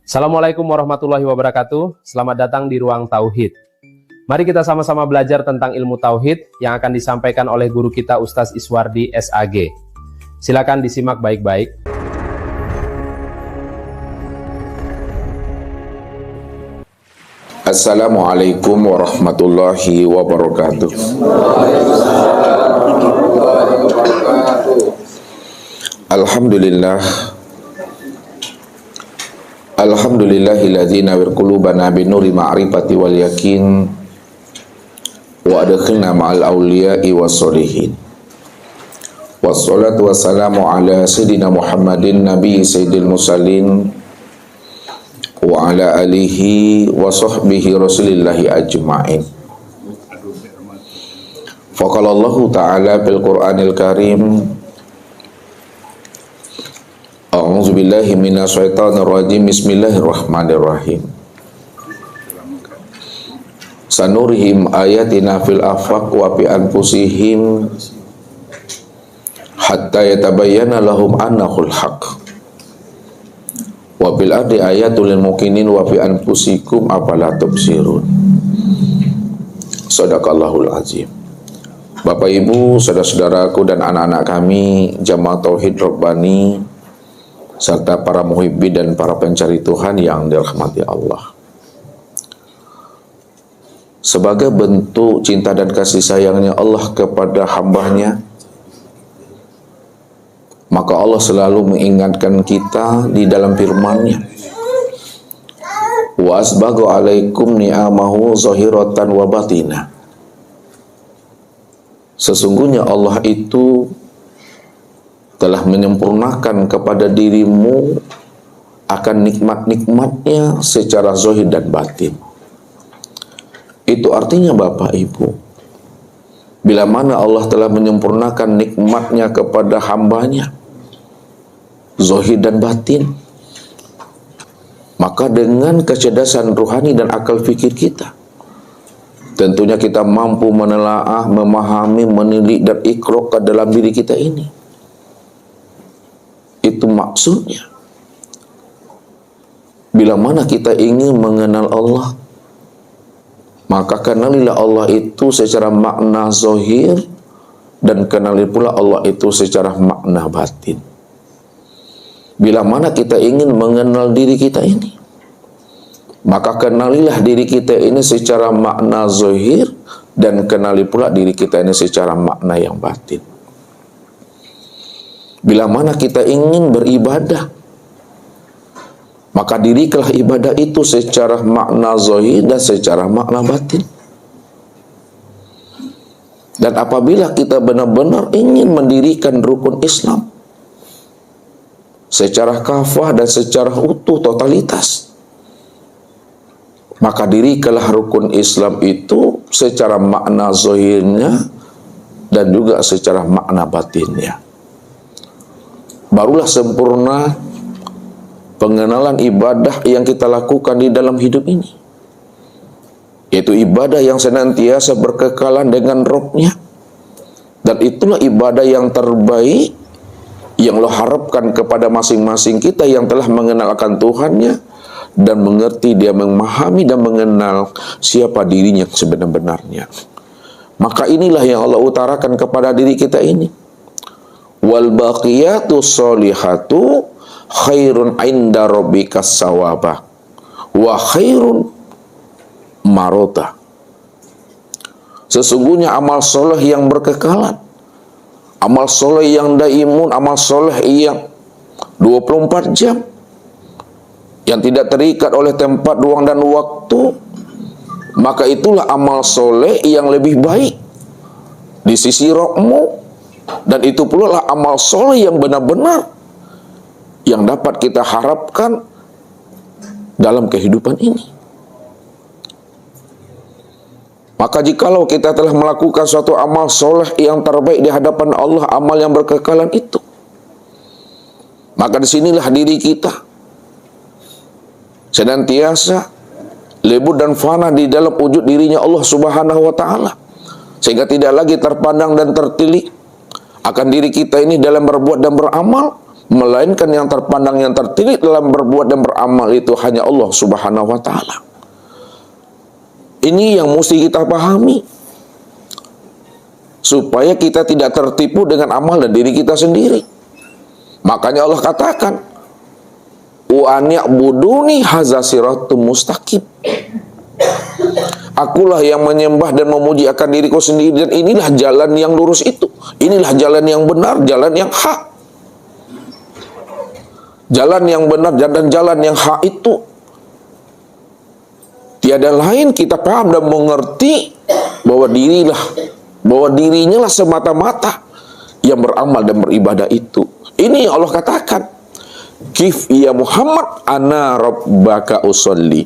Assalamualaikum warahmatullahi wabarakatuh. Selamat datang di Ruang Tauhid. Mari kita sama-sama belajar tentang ilmu Tauhid yang akan disampaikan oleh guru kita Ustadz Iswardi SAG. Silakan disimak baik-baik. Assalamualaikum warahmatullahi wabarakatuh. Alhamdulillah. Alhamdulillahilladzi nawwir qulubana binuri ma'rifati wal yakin wa adkhilna ma'al awliya'i wassolihin. Wassalatu wassalamu ala sayyidina Muhammadin nabi sayyidil musallin wa ala alihi wa sahbihi rasulillahi ajma'in. Faqalallahu ta'ala bil Qur'anil Karim, a'udzu billahi minasyaitonir rajim, bismillahirrahmanirrahim. Sanurihim ayatina fil afaq wa fi anfusihim hatta yatabayyana lahum annahul haqq. Wa bil ardi ayatul lil muqinin wa fi anfusikum afala tubsirun. Shadaqallahul azim. Bapak Ibu, saudara-saudaraku dan anak-anak kami Jamaah Tauhid Rabbani serta para muhibbi dan para pencari Tuhan yang dirahmati Allah. Sebagai bentuk cinta dan kasih sayangnya Allah kepada hambanya, maka Allah selalu mengingatkan kita di dalam firman-Nya, wa asbaghu alaikum ni'amahu zahiratan wa batinah. Sesungguhnya Allah itu telah menyempurnakan kepada dirimu akan nikmat-nikmatnya secara zahir dan batin. Itu artinya Bapak Ibu, bila mana Allah telah menyempurnakan nikmatnya kepada hambanya, zahir dan batin, maka dengan kecerdasan rohani dan akal fikir kita, tentunya kita mampu menelaah, memahami, menilik dan ikrok ke dalam diri kita ini. Itu maksudnya. Bila mana kita ingin mengenal Allah, maka kenalilah Allah itu secara makna zahir dan kenali pula Allah itu secara makna batin. Bila mana kita ingin mengenal diri kita ini, maka kenalilah diri kita ini secara makna zahir dan kenali pula diri kita ini secara makna yang batin. Bila mana kita ingin beribadah, maka dirikanlah ibadah itu secara makna zahir dan secara makna batin. Dan apabila kita benar-benar ingin mendirikan rukun Islam secara kafah dan secara utuh totalitas, maka dirikanlah rukun Islam itu secara makna zahirnya dan juga secara makna batinnya. Barulah sempurna pengenalan ibadah yang kita lakukan di dalam hidup ini, yaitu ibadah yang senantiasa berkekalan dengan Rabb-Nya. Dan itulah ibadah yang terbaik yang Allah harapkan kepada masing-masing kita yang telah mengenal akan Tuhannya dan mengerti, dia memahami dan mengenal siapa dirinya sebenar-benarnya. Maka inilah yang Allah utarakan kepada diri kita ini. Wal baqiyatu sholihatu khairun inda rabbika sawaba wa khairun marota. Sesungguhnya amal soleh yang berkekalan, amal soleh yang daimun, amal soleh yang 24 jam, yang tidak terikat oleh tempat, ruang dan waktu, maka itulah amal soleh yang lebih baik di sisi Rabb-Mu. Dan itu pula lah amal soleh yang benar-benar yang dapat kita harapkan dalam kehidupan ini. Maka jikalau kita telah melakukan suatu amal soleh yang terbaik di hadapan Allah, amal yang berkekalan itu, maka disinilah diri kita senantiasa lebur dan fana di dalam wujud dirinya Allah Subhanahu wa Ta'ala, sehingga tidak lagi terpandang dan tertilik akan diri kita ini dalam berbuat dan beramal melainkan yang terpandang, yang tertilik dalam berbuat dan beramal itu hanya Allah Subhanahu wa ta'ala. Ini yang mesti kita pahami, supaya kita tidak tertipu dengan amal dan diri kita sendiri. Makanya Allah katakan, wa ani'buduni hadza siratum mustaqim. Akulah yang menyembah dan memuji akan diriku sendiri, dan inilah jalan yang lurus itu. Inilah jalan yang benar, jalan yang hak. Jalan yang benar dan jalan yang hak itu tiada lain kita paham dan mengerti bahwa dirinya lah semata-mata yang beramal dan beribadah itu. Ini yang Allah katakan, kif ya Muhammad ana rabbaka usolli.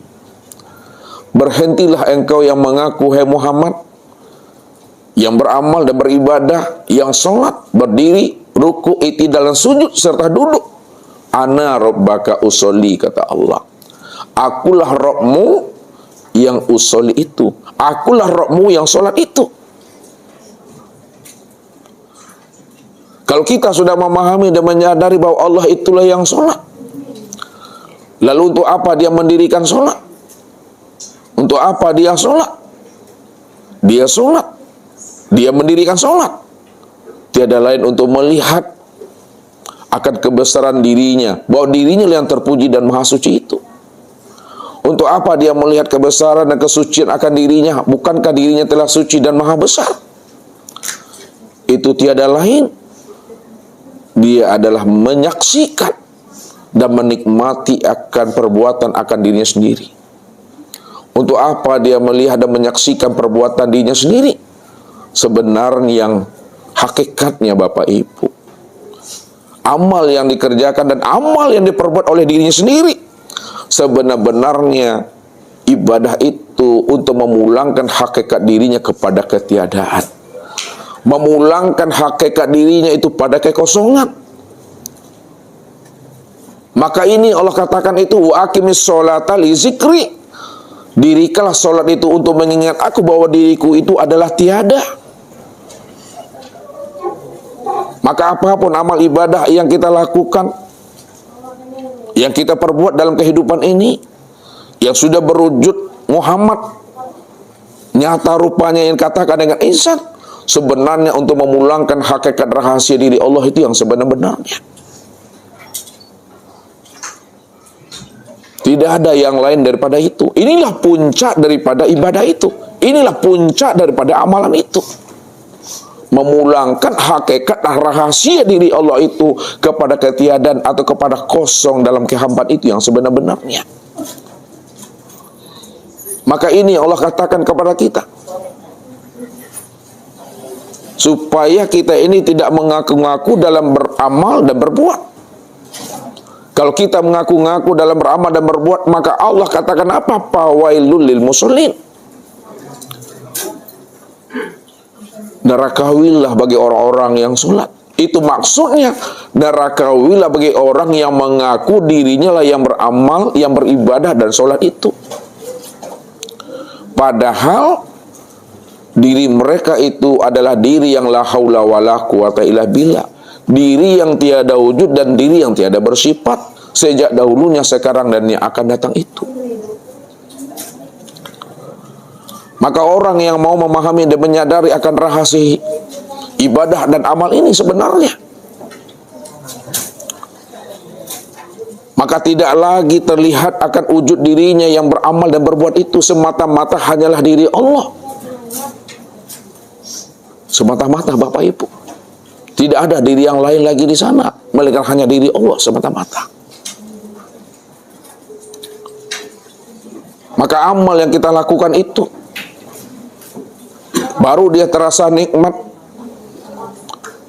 Berhentilah engkau yang mengaku, hai Muhammad, yang beramal dan beribadah, yang sholat, berdiri, ruku, i'tidal dan sujud serta duduk. Ana rabbaka usolli, kata Allah. Akulah Rabbmu yang usolli itu. Akulah Rabbmu yang sholat itu. Kalau kita sudah memahami dan menyadari bahwa Allah itulah yang sholat, lalu untuk apa dia mendirikan sholat? Untuk apa dia sholat? Dia sholat, dia mendirikan sholat, tiada lain untuk melihat akan kebesaran dirinya, bahwa dirinya yang terpuji dan maha suci itu. Untuk apa dia melihat kebesaran dan kesucian akan dirinya? Bukankah dirinya telah suci dan maha besar? Itu tiada lain, dia adalah menyaksikan dan menikmati akan perbuatan akan dirinya sendiri. Untuk apa dia melihat dan menyaksikan perbuatan dirinya sendiri? Sebenarnya yang hakikatnya Bapak Ibu, amal yang dikerjakan dan amal yang diperbuat oleh dirinya sendiri, sebenar-benarnya ibadah itu untuk memulangkan hakikat dirinya kepada ketiadaan, memulangkan hakikat dirinya itu pada kekosongan. Maka ini Allah katakan itu, wa aqimis sholata li zikri. Dirikanlah sholat itu untuk mengingat aku bahwa diriku itu adalah tiada. Maka apapun amal ibadah yang kita lakukan, yang kita perbuat dalam kehidupan ini, yang sudah berwujud Muhammad, nyata rupanya yang katakan dengan insan, sebenarnya untuk memulangkan hakikat rahasia diri Allah itu yang sebenar-benarnya. Tidak ada yang lain daripada itu. Inilah puncak daripada ibadah itu. Inilah puncak daripada amalan itu. Memulangkan hakikat rahasia diri Allah itu kepada ketiadaan atau kepada kosong dalam kehambaan itu yang sebenar-benarnya. Maka ini Allah katakan kepada kita, supaya kita ini tidak mengaku-ngaku dalam beramal dan berbuat. Kalau kita mengaku-ngaku dalam beramal dan berbuat, maka Allah katakan apa? Fawailul lil musallin. Nerakawilah bagi orang-orang yang sholat. Itu maksudnya, nerakawilah bagi orang yang mengaku dirinya lah yang beramal, yang beribadah dan sholat itu. Padahal diri mereka itu adalah diri yang la haula wala quwata illa billah. Diri yang tiada wujud dan diri yang tiada bersifat sejak dahulunya, sekarang dan yang akan datang itu. Maka orang yang mau memahami dan menyadari akan rahasia ibadah dan amal ini sebenarnya, maka tidak lagi terlihat akan wujud dirinya yang beramal dan berbuat itu semata-mata hanyalah diri Allah. Semata-mata Bapak Ibu. Tidak ada diri yang lain lagi di sana, melainkan hanya diri Allah semata-mata. Maka amal yang kita lakukan itu, baru dia terasa nikmat.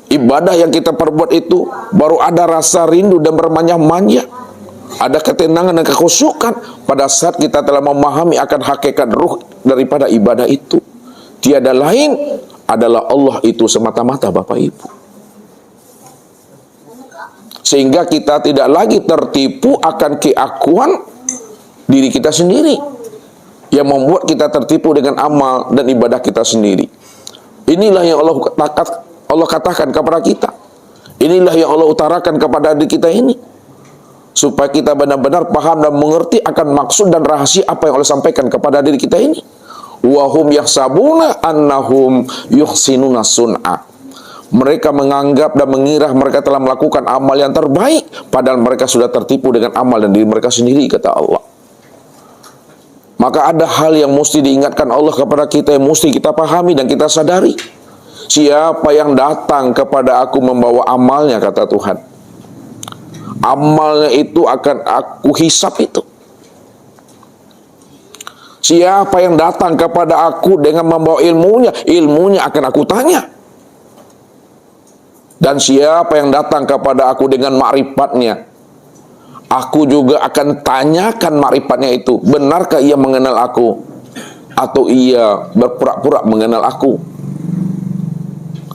Ibadah yang kita perbuat itu, baru ada rasa rindu dan bermanja-manja. Ada ketenangan dan kekhusyukan pada saat kita telah memahami akan hakikat ruh daripada ibadah itu. Tiada lain adalah Allah itu semata-mata Bapak Ibu. Sehingga kita tidak lagi tertipu akan keakuan diri kita sendiri, yang membuat kita tertipu dengan amal dan ibadah kita sendiri. Inilah yang Allah katakan kepada kita. Inilah yang Allah utarakan kepada diri kita ini, supaya kita benar-benar paham dan mengerti akan maksud dan rahasia apa yang Allah sampaikan kepada diri kita ini. Wahum yahsabuna annahum yuhsinuna sun'a. Mereka menganggap dan mengira mereka telah melakukan amal yang terbaik, padahal mereka sudah tertipu dengan amal dan diri mereka sendiri, kata Allah. Maka ada hal yang mesti diingatkan Allah kepada kita, yang mesti kita pahami dan kita sadari. Siapa yang datang kepada aku membawa amalnya, kata Tuhan, amalnya itu akan aku hisap itu. Siapa yang datang kepada aku dengan membawa ilmunya, ilmunya akan aku tanya. Dan siapa yang datang kepada aku dengan makrifatnya, aku juga akan tanyakan makrifatnya itu, benarkah ia mengenal aku, atau ia berpura-pura mengenal aku.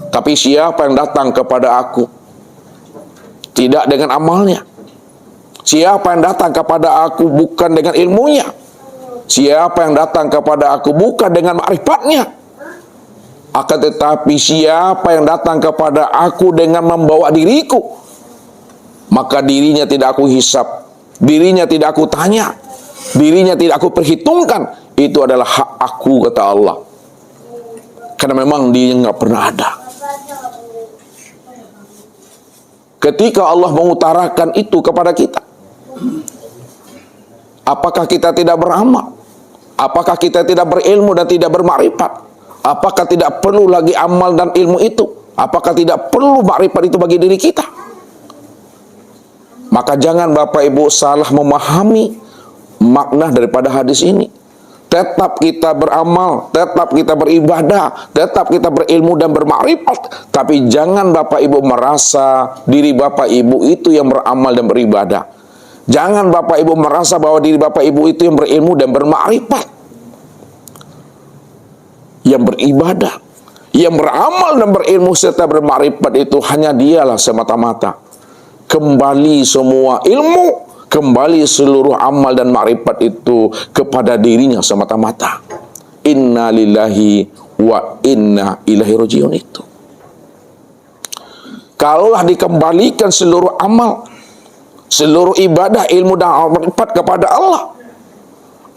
Tapi siapa yang datang kepada aku tidak dengan amalnya, siapa yang datang kepada aku bukan dengan ilmunya, siapa yang datang kepada aku bukan dengan makrifatnya, akan tetapi siapa yang datang kepada aku dengan membawa diriku, maka dirinya tidak aku hisap, dirinya tidak aku tanya, dirinya tidak aku perhitungkan. Itu adalah hak aku, kata Allah. Karena memang dia nggak pernah ada. Ketika Allah mengutarakan itu kepada kita, apakah kita tidak beramal? Apakah kita tidak berilmu dan tidak bermakrifat? Apakah tidak perlu lagi amal dan ilmu itu? Apakah tidak perlu makrifat itu bagi diri kita? Maka jangan Bapak Ibu salah memahami makna daripada hadis ini. Tetap kita beramal, tetap kita beribadah, tetap kita berilmu dan bermakrifat. Tapi jangan Bapak Ibu merasa diri Bapak Ibu itu yang beramal dan beribadah. Jangan Bapak Ibu merasa bahwa diri Bapak Ibu itu yang berilmu dan bermakrifat. Yang beribadah, yang beramal dan berilmu serta bermakrifat itu hanya dialah semata-mata. Kembali semua ilmu, kembali seluruh amal dan makrifat itu kepada dirinya semata-mata. Inna lillahi wa inna ilaihi rajiun itu. Kalaulah dikembalikan seluruh amal, seluruh ibadah, ilmu dan makrifat kepada Allah,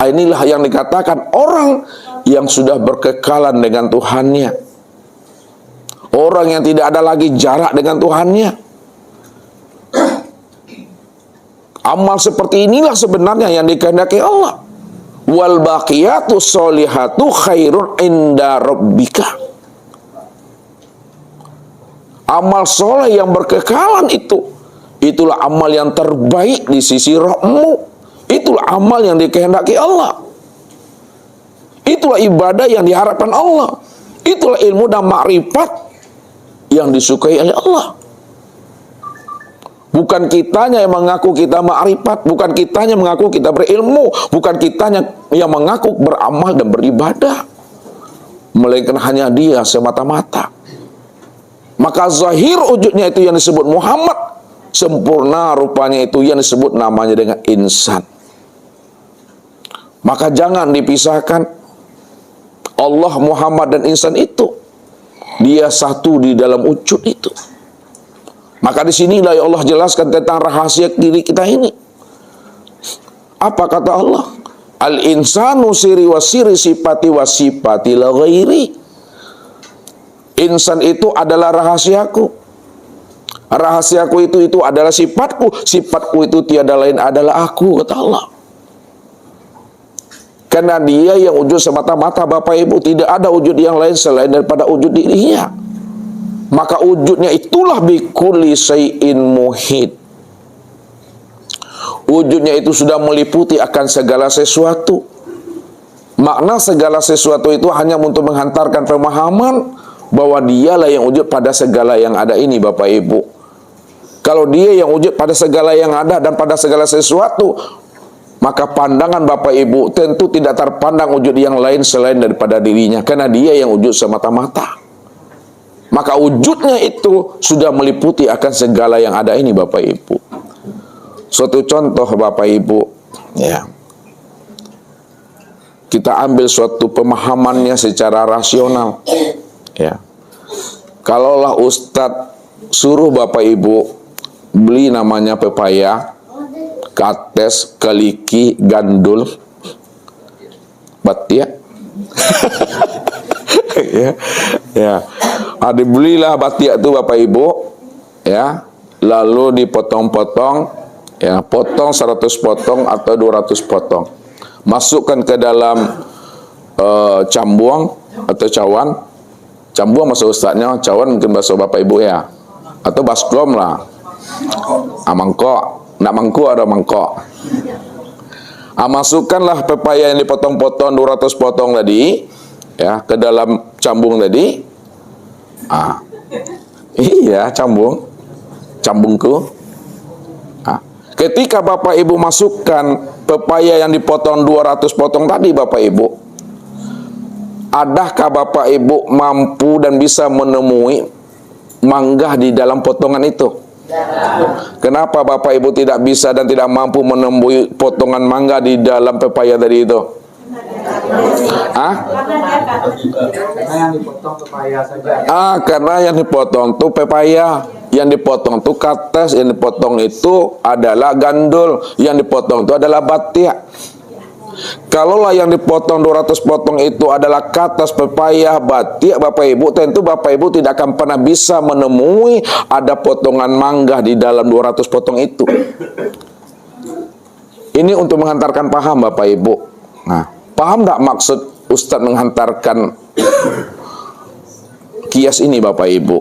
inilah yang dikatakan orang yang sudah berkekalan dengan Tuhannya, orang yang tidak ada lagi jarak dengan Tuhannya. Amal seperti inilah sebenarnya yang dikehendaki Allah. Wal baqiyatu sholihatu khairun inda rabbika. Amal soleh yang berkekalan itu, itulah amal yang terbaik di sisi Rabbmu. Itulah amal yang dikehendaki Allah. Itulah ibadah yang diharapkan Allah. Itulah ilmu dan makrifat yang disukai oleh Allah. Bukan kitanya yang mengaku kita makrifat, bukan kitanya mengaku kita berilmu, bukan kitanya yang mengaku beramal dan beribadah, melainkan hanya Dia semata-mata. Maka zahir wujudnya itu yang disebut Muhammad, sempurna rupanya itu yang disebut namanya dengan insan. Maka jangan dipisahkan Allah, Muhammad dan insan itu. Dia satu di dalam wujud itu. Maka di sinilah ya Allah jelaskan tentang rahasia diri kita ini. Apa kata Allah? Al-insanu siri wa siri sifati wa sifati la ghairi. Insan itu adalah rahasiaku. Rahasiaku itu adalah sifatku. Sifatku itu tiada lain adalah aku, kata Allah. Karena Dia yang wujud semata-mata Bapak Ibu, tidak ada wujud yang lain selain daripada wujud dirinya. Maka wujudnya itulah bikulli syai'in muhit. Wujudnya itu sudah meliputi akan segala sesuatu. Makna segala sesuatu itu hanya untuk menghantarkan pemahaman bahwa Dialah yang wujud pada segala yang ada ini, Bapak Ibu. Kalau Dia yang wujud pada segala yang ada dan pada segala sesuatu, maka pandangan Bapak Ibu tentu tidak terpandang wujud yang lain selain daripada dirinya, karena Dia yang wujud semata-mata. Maka wujudnya itu sudah meliputi akan segala yang ada ini, Bapak Ibu. Suatu contoh Bapak Ibu, ya, kita ambil suatu pemahamannya secara rasional, ya. Kalaulah Ustadz suruh Bapak Ibu beli namanya pepaya, kates, keliki, gandul, batia. Ya. Dibelilah batia itu Bapak Ibu, ya. Lalu dipotong-potong, ya, potong 100 potong atau 200 potong. Masukkan ke dalam cambuang atau cawan. Cambuang masuk ustaznya, cawan mungkin bahasa Bapak Ibu ya. Atau baskom lah. Mangkok, nak mangkuk ada mangkok. Masukkanlah pepaya yang dipotong-potong 200 potong tadi, ya, ke dalam cambung tadi. Iya, cambungku. Ketika Bapak Ibu masukkan pepaya yang dipotong 200 potong tadi, Bapak Ibu, adakah Bapak Ibu mampu dan bisa menemui mangga di dalam potongan itu? Kenapa Bapak Ibu tidak bisa dan tidak mampu menemui potongan mangga di dalam pepaya tadi itu? Karena yang dipotong pepaya saja. Karena yang dipotong tuh pepaya, yang dipotong tuh kates, yang dipotong itu adalah gandul, yang dipotong itu adalah batia. Kalaulah yang dipotong 200 potong itu adalah kates, pepaya, batik, Bapak Ibu, tentu Bapak Ibu tidak akan pernah bisa menemui ada potongan mangga di dalam 200 potong itu. Ini untuk menghantarkan paham Bapak Ibu. Nah, paham tak maksud Ustadz menghantarkan kias ini Bapak Ibu?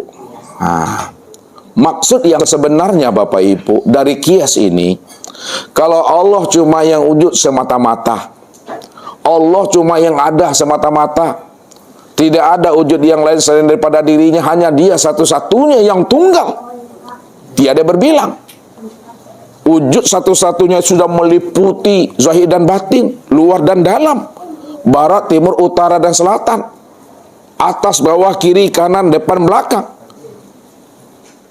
Maksud yang sebenarnya Bapak Ibu dari kias ini, kalau Allah cuma yang wujud semata-mata, Allah cuma yang ada semata-mata, tidak ada wujud yang lain selain daripada dirinya, hanya Dia satu-satunya yang tunggal, tiada berbilang. Wujud satu-satunya sudah meliputi zahir dan batin, luar dan dalam, barat, timur, utara dan selatan, atas, bawah, kiri, kanan, depan, belakang.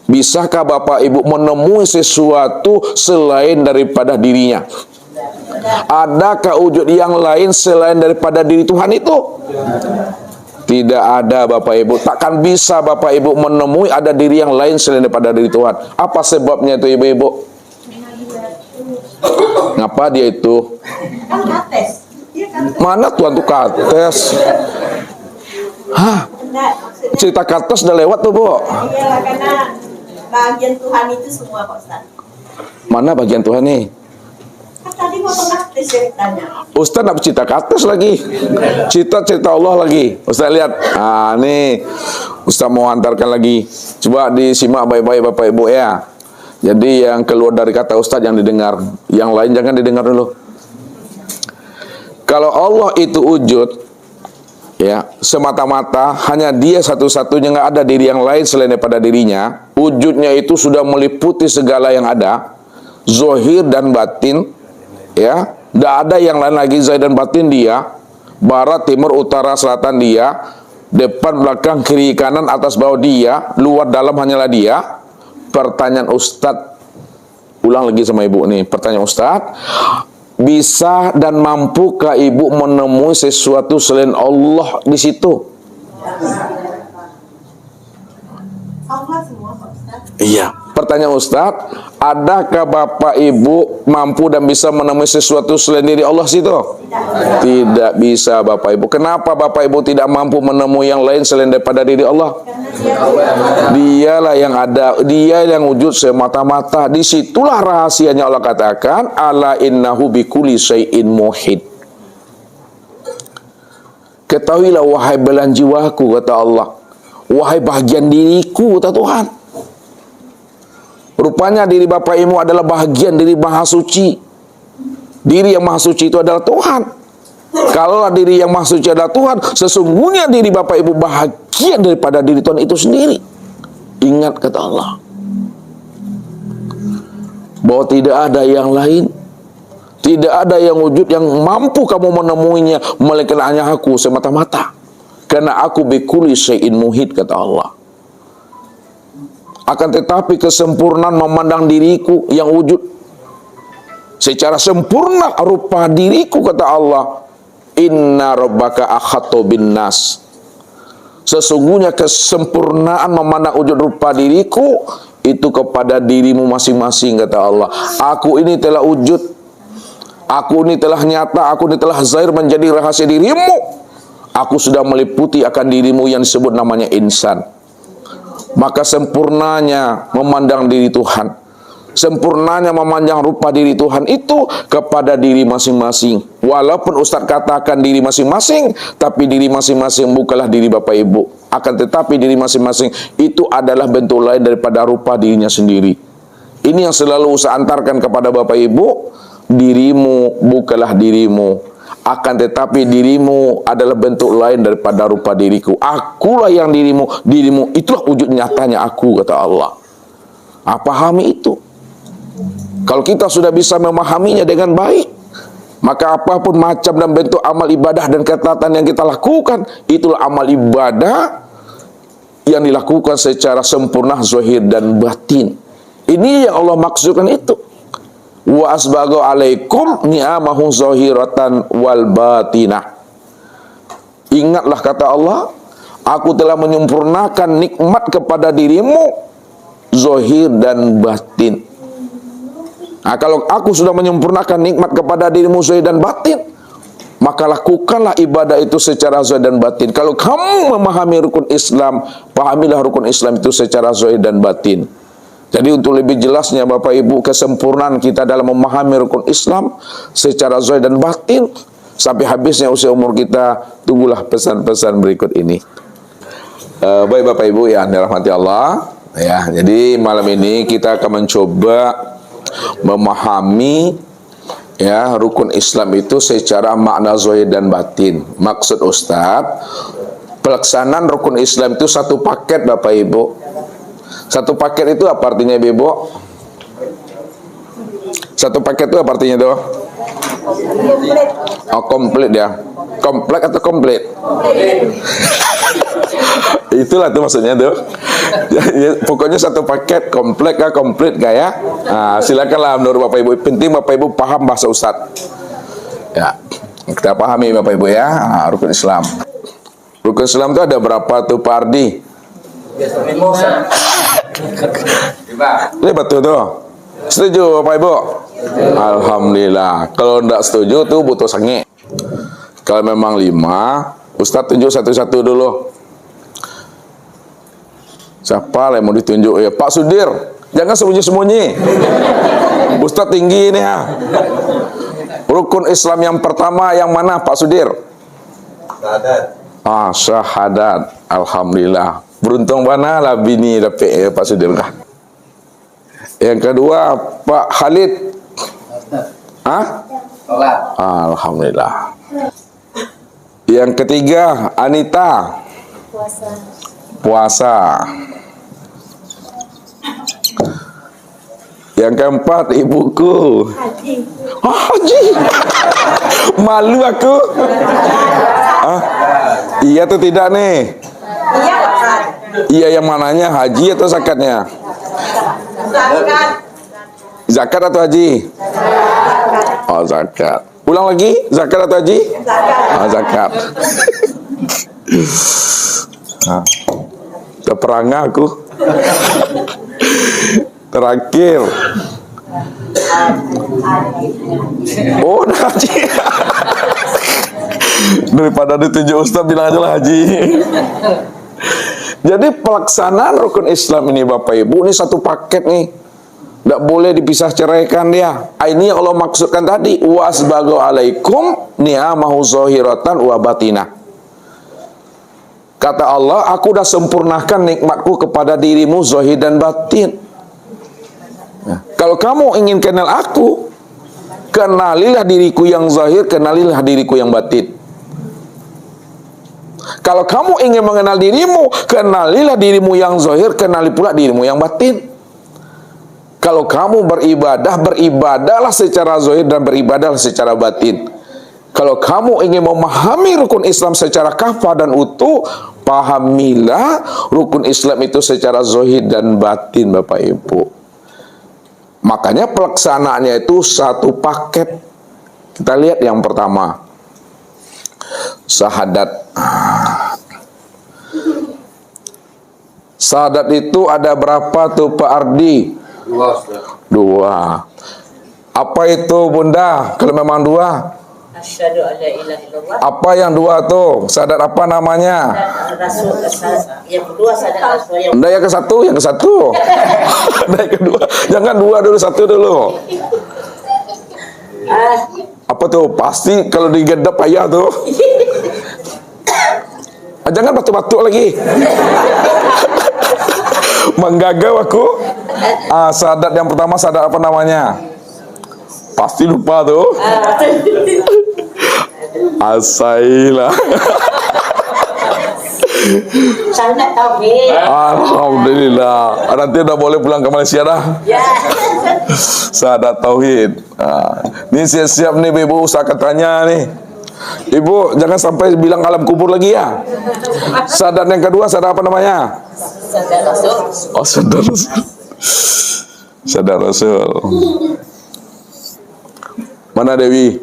Bisakah Bapak Ibu menemui sesuatu selain daripada dirinya? Adakah wujud yang lain selain daripada diri Tuhan itu? Tidak ada Bapak Ibu. Takkan bisa Bapak Ibu menemui ada diri yang lain selain daripada diri Tuhan. Apa sebabnya itu Ibu-ibu? Ngapa dia itu? Mana Tuhan tuh kates? Cerita kates udah lewat tuh Bu. Iyalah, karena bagian Tuhan itu semua Pak Ustaz. Mana bagian Tuhan nih? Tadi potong kates ceritanya. Ustaz nak cerita kates lagi, cerita Allah lagi. Ustaz lihat, nih Ustaz mau hantarkan lagi. Coba disimak baik-baik Bapak Ibu ya. Jadi yang keluar dari kata Ustaz yang didengar, yang lain jangan didengar dulu. Kalau Allah itu wujud, ya, semata-mata, hanya Dia satu-satunya, nggak ada diri yang lain selain daripada dirinya. Wujudnya itu sudah meliputi segala yang ada, zahir dan batin, ya, tidak ada yang lain lagi. Zahir dan batin Dia, barat, timur, utara, selatan Dia, depan, belakang, kiri, kanan, atas, bawah Dia, luar, dalam hanyalah Dia. Pertanyaan Ustadz, ulang lagi sama Ibu nih, pertanyaan Ustadz, bisa dan mampukah Ibu menemui sesuatu selain Allah di situ? Allah semua Pak Ustaz. Iya. Pertanyaan Ustadz, adakah Bapak Ibu mampu dan bisa menemui sesuatu selain diri Allah situ? Tidak bisa Bapak Ibu. Kenapa Bapak Ibu tidak mampu menemui yang lain selain daripada diri Allah? Dialah yang ada, Dia yang wujud semata-mata. Disitulah rahasianya Allah katakan, ala innahu bikulli syai'in muhit. Ketahuilah wahai belahan jiwaku, kata Allah, wahai bahagian diriku, kata Tuhan. Rupanya diri Bapak Ibu adalah bahagian diri Maha Suci. Diri yang Maha Suci itu adalah Tuhan. Kalau diri yang Maha Suci adalah Tuhan, sesungguhnya diri Bapak Ibu bahagian daripada diri Tuhan itu sendiri. Ingat kata Allah, bahwa tidak ada yang lain, tidak ada yang wujud yang mampu kamu menemuinya melainkan hanya Aku semata-mata. Karena Aku bikulli syai'in muhit, kata Allah. Akan tetapi kesempurnaan memandang diriku yang wujud secara sempurna rupa diriku, kata Allah, inna rabbaka akhattu bin nas. Sesungguhnya kesempurnaan memandang wujud rupa diriku itu kepada dirimu masing-masing, kata Allah. Aku ini telah wujud, aku ini telah nyata, aku ini telah zahir menjadi rahasia dirimu. Aku sudah meliputi akan dirimu yang disebut namanya insan. Maka sempurnanya memandang diri Tuhan, sempurnanya memandang rupa diri Tuhan itu kepada diri masing-masing. Walaupun Ustadz katakan diri masing-masing, tapi diri masing-masing bukanlah diri Bapak Ibu. Akan tetapi diri masing-masing itu adalah bentuk lain daripada rupa dirinya sendiri. Ini yang selalu saya antarkan kepada Bapak Ibu. Dirimu bukanlah dirimu, akan tetapi dirimu adalah bentuk lain daripada rupa diriku. Akulah yang dirimu, dirimu itulah wujud nyatanya aku, kata Allah. Pahami itu. Kalau kita sudah bisa memahaminya dengan baik, maka apapun macam dan bentuk amal ibadah dan ketaatan yang kita lakukan, itulah amal ibadah yang dilakukan secara sempurna zahir dan batin. Ini yang Allah maksudkan itu. Wa asbagha alaikum ni'amahu zahiratan wal batinah. Ingatlah, kata Allah, aku telah menyempurnakan nikmat kepada dirimu zahir dan batin. Nah, kalau aku sudah menyempurnakan nikmat kepada dirimu zahir dan batin, maka lakukanlah ibadah itu secara zahir dan batin. Kalau kamu memahami rukun Islam, pahamilah rukun Islam itu secara zahir dan batin. Jadi untuk lebih jelasnya Bapak Ibu, kesempurnaan kita dalam memahami rukun Islam secara zahir dan batin sampai habisnya usia umur kita, tunggulah pesan-pesan berikut ini. Baik Bapak Ibu yang dirahmati Allah, ya. Jadi malam ini kita akan mencoba memahami ya rukun Islam itu secara makna zahir dan batin. Maksud Ustadz, pelaksanaan rukun Islam itu satu paket Bapak Ibu. Satu paket itu apa artinya Ibu? Satu paket itu apa artinya tuh? Oh, komplit ya. Komplek atau komplit? Itulah tuh maksudnya tuh. Ya, pokoknya satu paket, komplek kah, komplit kah ya? Nah, silakanlah menurut Bapak Ibu. Penting Bapak Ibu paham bahasa Ustadz. Ya, kita pahami Bapak Ibu ya. Nah, rukun Islam. Rukun Islam itu ada berapa tuh Pak Ardi? Ini betul tuh. Setuju Bapak Ibu? Alhamdulillah. Kalau tidak setuju tuh butuh sange. Kalau memang 5, Ustadz tunjuk satu-satu dulu. Siapa yang mau ditunjuk? Ya Pak Sudir. Jangan sembunyi-sembunyi. Ustadz tinggi ini ya. Rukun Islam yang pertama yang mana Pak Sudir? Syahadat. Syahadat. Alhamdulillah. Beruntung mana lah bini dapat Pak Sudir kah? Yang kedua Pak Khalid. Sholat. Alhamdulillah. Yang ketiga Anita. Puasa. Yang keempat ibuku. Haji. Malu aku. Iya atau tidak nih? Iya, Pak. Iya yang mananya, haji atau zakatnya? Zakat. Zakat atau haji? Oh, zakat. Ulang lagi, zakat atau haji? Oh, zakat. Terperangah aku. Terakhir. Oh, haji. Daripada ditunjuk Ustaz, bilang aja lah haji. Jadi pelaksanaan rukun Islam ini Bapak Ibu, ini satu paket nih. Tidak boleh dipisah ceraikan dia. Ini yang Allah maksudkan tadi. Wa asbaghu alaikum ni'amahu zahiratan wa batinah. Kata Allah, aku dah sempurnakan nikmatku kepada dirimu zahir dan batin. Nah, kalau kamu ingin kenal aku, kenalilah diriku yang zahir, kenalilah diriku yang batin. Kalau kamu ingin mengenal dirimu, kenalilah dirimu yang zahir, kenali pula dirimu yang batin. Kalau kamu beribadah, beribadahlah secara zahir dan beribadahlah secara batin. Kalau kamu ingin memahami rukun Islam secara kafah dan utuh, pahamilah rukun Islam itu secara zahir dan batin Bapak Ibu. Makanya pelaksanaannya itu satu paket. Kita lihat yang pertama. Syahadat. Syahadat itu ada berapa tuh Pak Ardi? Dua. Apa itu Bunda? Kalau memang dua. Asyhadu an la ilaha illallah. Apa yang dua tuh? Syahadat apa namanya? Rasul yang kedua syahadat Rasul yang Anda yang ke satu, yang ke satu. Anda yang kedua. Jangan dua dulu, satu dulu. Apa tuh? Pasti kalau digedap ayah tuh. Jangan batuk-batuk lagi. Menggagau aku. Syahadat yang pertama, syahadat apa namanya? Pasti lupa tuh. Asailah. syahadat tauhid. Alhamdulillah. Nanti udah boleh pulang ke Malaysia dah. Ya. Syahadat tauhid. Ini siap-siap nih Ibu, saya akan tanya nih. Ibu jangan sampai bilang alam kubur lagi ya. Syahadat yang kedua, syahadat apa namanya? Syahadat Rasul. Oh, syahadat Rasul. Syahadat Rasul. Mana Dewi?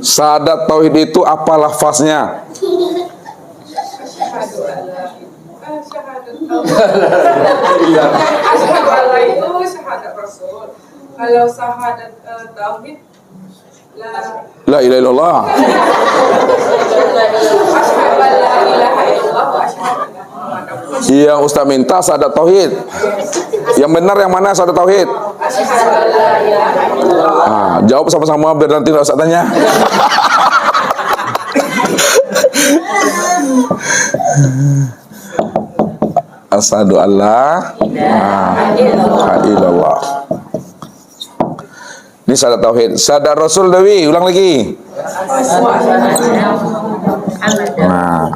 Syahadat tauhid itu apa lafaznya? Kalau itu syahadat Rasul. Kalau syahadat tauhid La ilaha illallah. asyhadu an la ilaha illallah wa asyhadu anna Muhammadar Rasul. Yang Ustaz minta syahadat tauhid. Yang benar yang mana syahadat tauhid? Asyhadu an la ilaha illallah. Jawab sama-sama biar nanti Ustaz tanya. Asyhadu an la ilaha illallah. Ini syahadat tauhid. Syahadat Rasul Dewi, ulang lagi. Nah.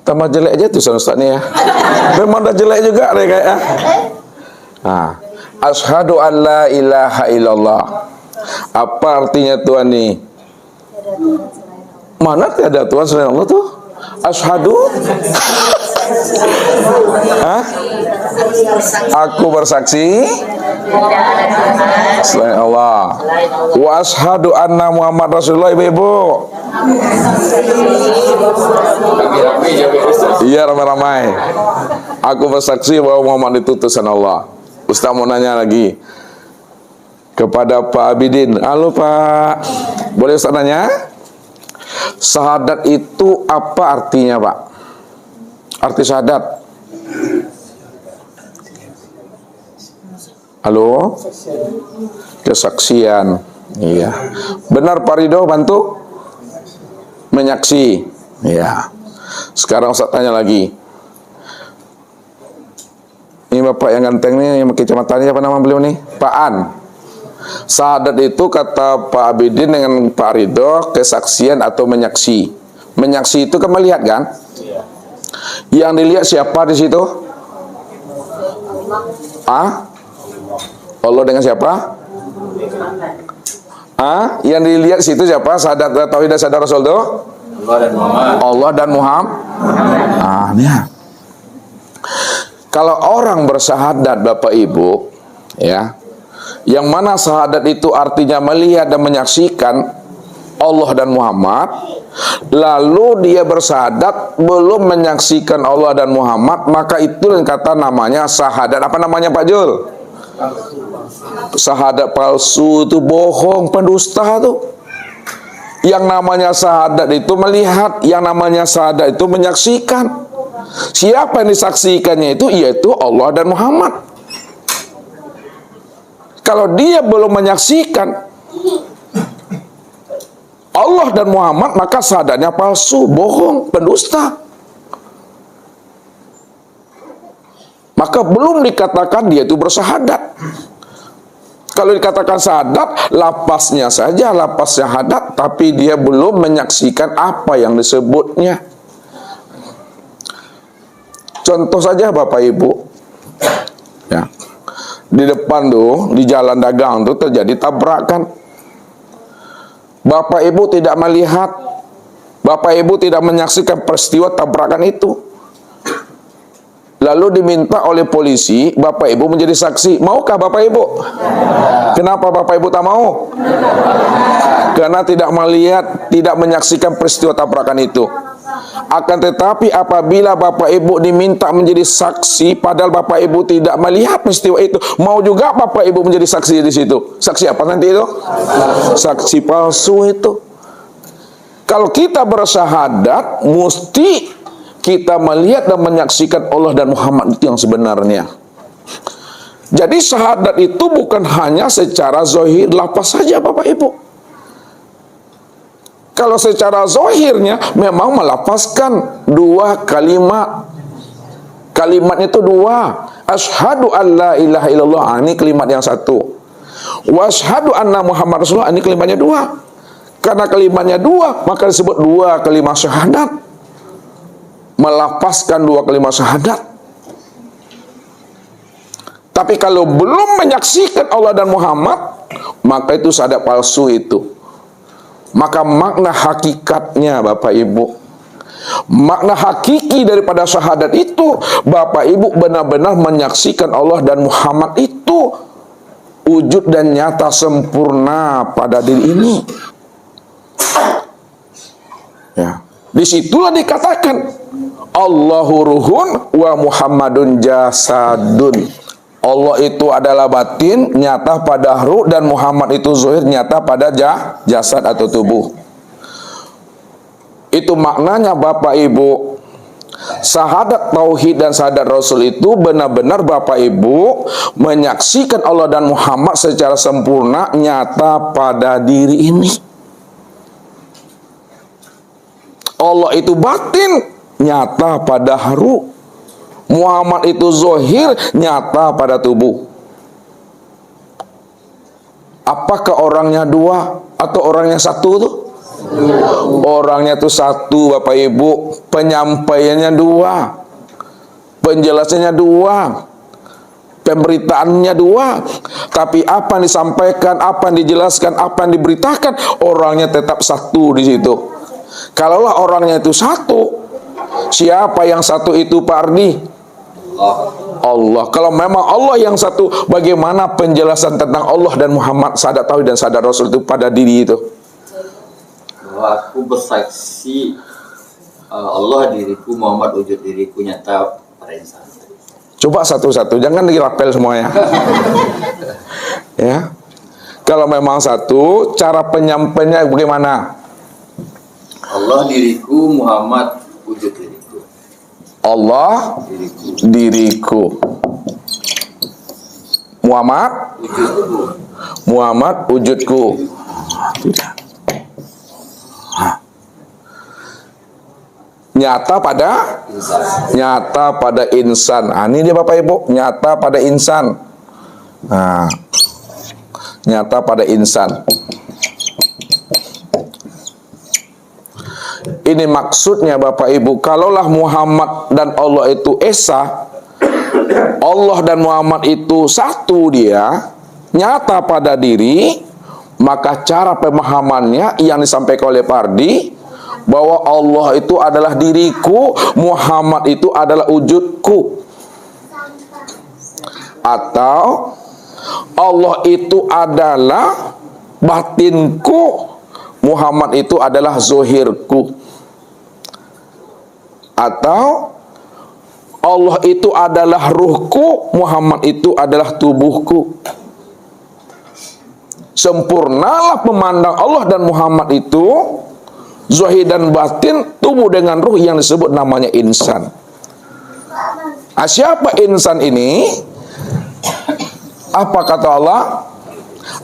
Tambah jelek aja tuh Ustaz nih ya. Memang dah jelek juga deh kayaknya. Asyhadu an la ilaha illallah. Apa artinya Tuhan nih? Mana tiada Tuhan selain Allah tuh? Asyhadu. Aku bersaksi selain Allah. Wa asyhadu anna Muhammad Rasulullah. Ibu-ibu. Iya, ramai-ramai. Aku bersaksi bahwa Muhammad itu utusan Allah. Ustaz mau nanya lagi kepada Pak Abidin. Halo Pak, boleh Ustaz nanya? Syahadat itu apa artinya Pak? Arti syahadat? Halo? Kesaksian. Iya. Benar Pak Ridho, bantu? Menyaksi. Iya. Sekarang Ustaz tanya lagi. Ini Bapak yang ganteng nih, yang pakai kacamata, apa nama beliau nih? Pak An. Syahadat itu kata Pak Abidin dengan Pak Ridho, kesaksian atau menyaksi. Menyaksi itu kan melihat kan? Yang dilihat siapa di situ? Allah dengan siapa? Yang dilihat situ siapa? Syahadat tauhid dan syahadat Rasul itu? Allah dan Muhammad. Ya. Kalau orang bersyahadat Bapak Ibu, ya, yang mana syahadat itu artinya melihat dan menyaksikan Allah dan Muhammad, lalu dia bersyahadat belum menyaksikan Allah dan Muhammad, maka itu yang kata namanya syahadat. Apa namanya Pak Jul? Syahadat palsu, itu bohong, pendusta tuh. Yang namanya syahadat itu melihat, yang namanya syahadat itu menyaksikan. Siapa yang disaksikannya itu? Yaitu Allah dan Muhammad. Kalau dia belum menyaksikan Allah dan Muhammad, maka syahadatnya palsu, bohong, pendusta. Maka belum dikatakan dia itu bersyahadat. Kalau dikatakan syahadat, lapasnya saja, lapas syahadat, tapi dia belum menyaksikan apa yang disebutnya. Contoh saja Bapak Ibu, ya, di depan tuh, di jalan dagang tuh terjadi tabrakan. Bapak Ibu tidak melihat, Bapak Ibu tidak menyaksikan peristiwa tabrakan itu. lalu diminta oleh polisi, Bapak Ibu menjadi saksi. Maukah Bapak Ibu? Kenapa Bapak Ibu tak mau? Karena tidak melihat, tidak menyaksikan peristiwa tabrakan itu. Akan tetapi apabila Bapak Ibu diminta menjadi saksi, padahal Bapak Ibu tidak melihat peristiwa itu, mau juga Bapak Ibu menjadi saksi di situ. Saksi apa nanti itu? Saksi palsu itu. Kalau kita bersyahadat, mesti kita melihat dan menyaksikan Allah dan Muhammad itu yang sebenarnya. Jadi syahadat itu bukan hanya secara zahir lafaz saja Bapak Ibu. Kalau secara zahirnya memang melafazkan dua kalimat. Kalimatnya itu dua. Asyhadu an la ilaha illallah, ini kalimat yang satu. Wa asyhadu anna Muhammad Rasulullah, ini kalimatnya dua. Karena kalimatnya dua, maka disebut dua kalimat syahadat. Melafazkan dua kalimat syahadat. Tapi kalau belum menyaksikan Allah dan Muhammad, maka itu syahadat palsu itu. Maka makna hakikatnya Bapak Ibu, makna hakiki daripada syahadat itu, Bapak Ibu benar-benar menyaksikan Allah dan Muhammad itu wujud dan nyata sempurna pada diri ini. Ya, disitulah dikatakan Allahu ruhun wa Muhammadun jasadun. Allah itu adalah batin, nyata pada ruh, dan Muhammad itu zahir, nyata pada jasad atau tubuh. Itu maknanya Bapak Ibu. Syahadat tauhid dan syahadat Rasul itu benar-benar Bapak Ibu menyaksikan Allah dan Muhammad secara sempurna, nyata pada diri ini. Allah itu batin, nyata pada ruh. Muhammad itu zahir, nyata pada tubuh. Apakah orangnya dua atau orangnya satu tuh? Orangnya itu satu Bapak Ibu, penyampaiannya dua, penjelasannya dua, pemberitaannya dua. Tapi apa yang disampaikan, apa yang dijelaskan, apa yang diberitakan, orangnya tetap satu di situ. Kalaulah orangnya itu satu, siapa yang satu itu Pak Ardi? Allah. Kalau memang Allah yang satu, bagaimana penjelasan tentang Allah dan Muhammad, syahadat tauhid dan syahadat Rasul itu pada diri itu? Bahwa aku bersaksi Allah diriku, Muhammad wujud diriku, nyata pada insan. Coba satu-satu, jangan dirapel semuanya. Ya. Kalau memang satu, cara penyampaiannya bagaimana? Allah diriku, Muhammad wujud diriku. Allah diriku. Muhammad Wujudku. Muhammad wujudku. Tidak. Nyata pada nyata pada insan. Nah, ini dia Bapak Ibu, nyata pada insan. Nah, nyata pada insan. Ini maksudnya Bapak Ibu, kalaulah Muhammad dan Allah itu esa, Allah dan Muhammad itu satu dia, nyata pada diri, maka cara pemahamannya yang disampaikan oleh Pardi, bahwa Allah itu adalah diriku, Muhammad itu adalah wujudku. Atau Allah itu adalah batinku, Muhammad itu adalah zohirku. Atau Allah itu adalah ruhku, Muhammad itu adalah tubuhku. Sempurnalah memandang Allah dan Muhammad itu, zahir dan batin, tubuh dengan ruh yang disebut namanya insan. Siapa insan ini? Apa kata Allah?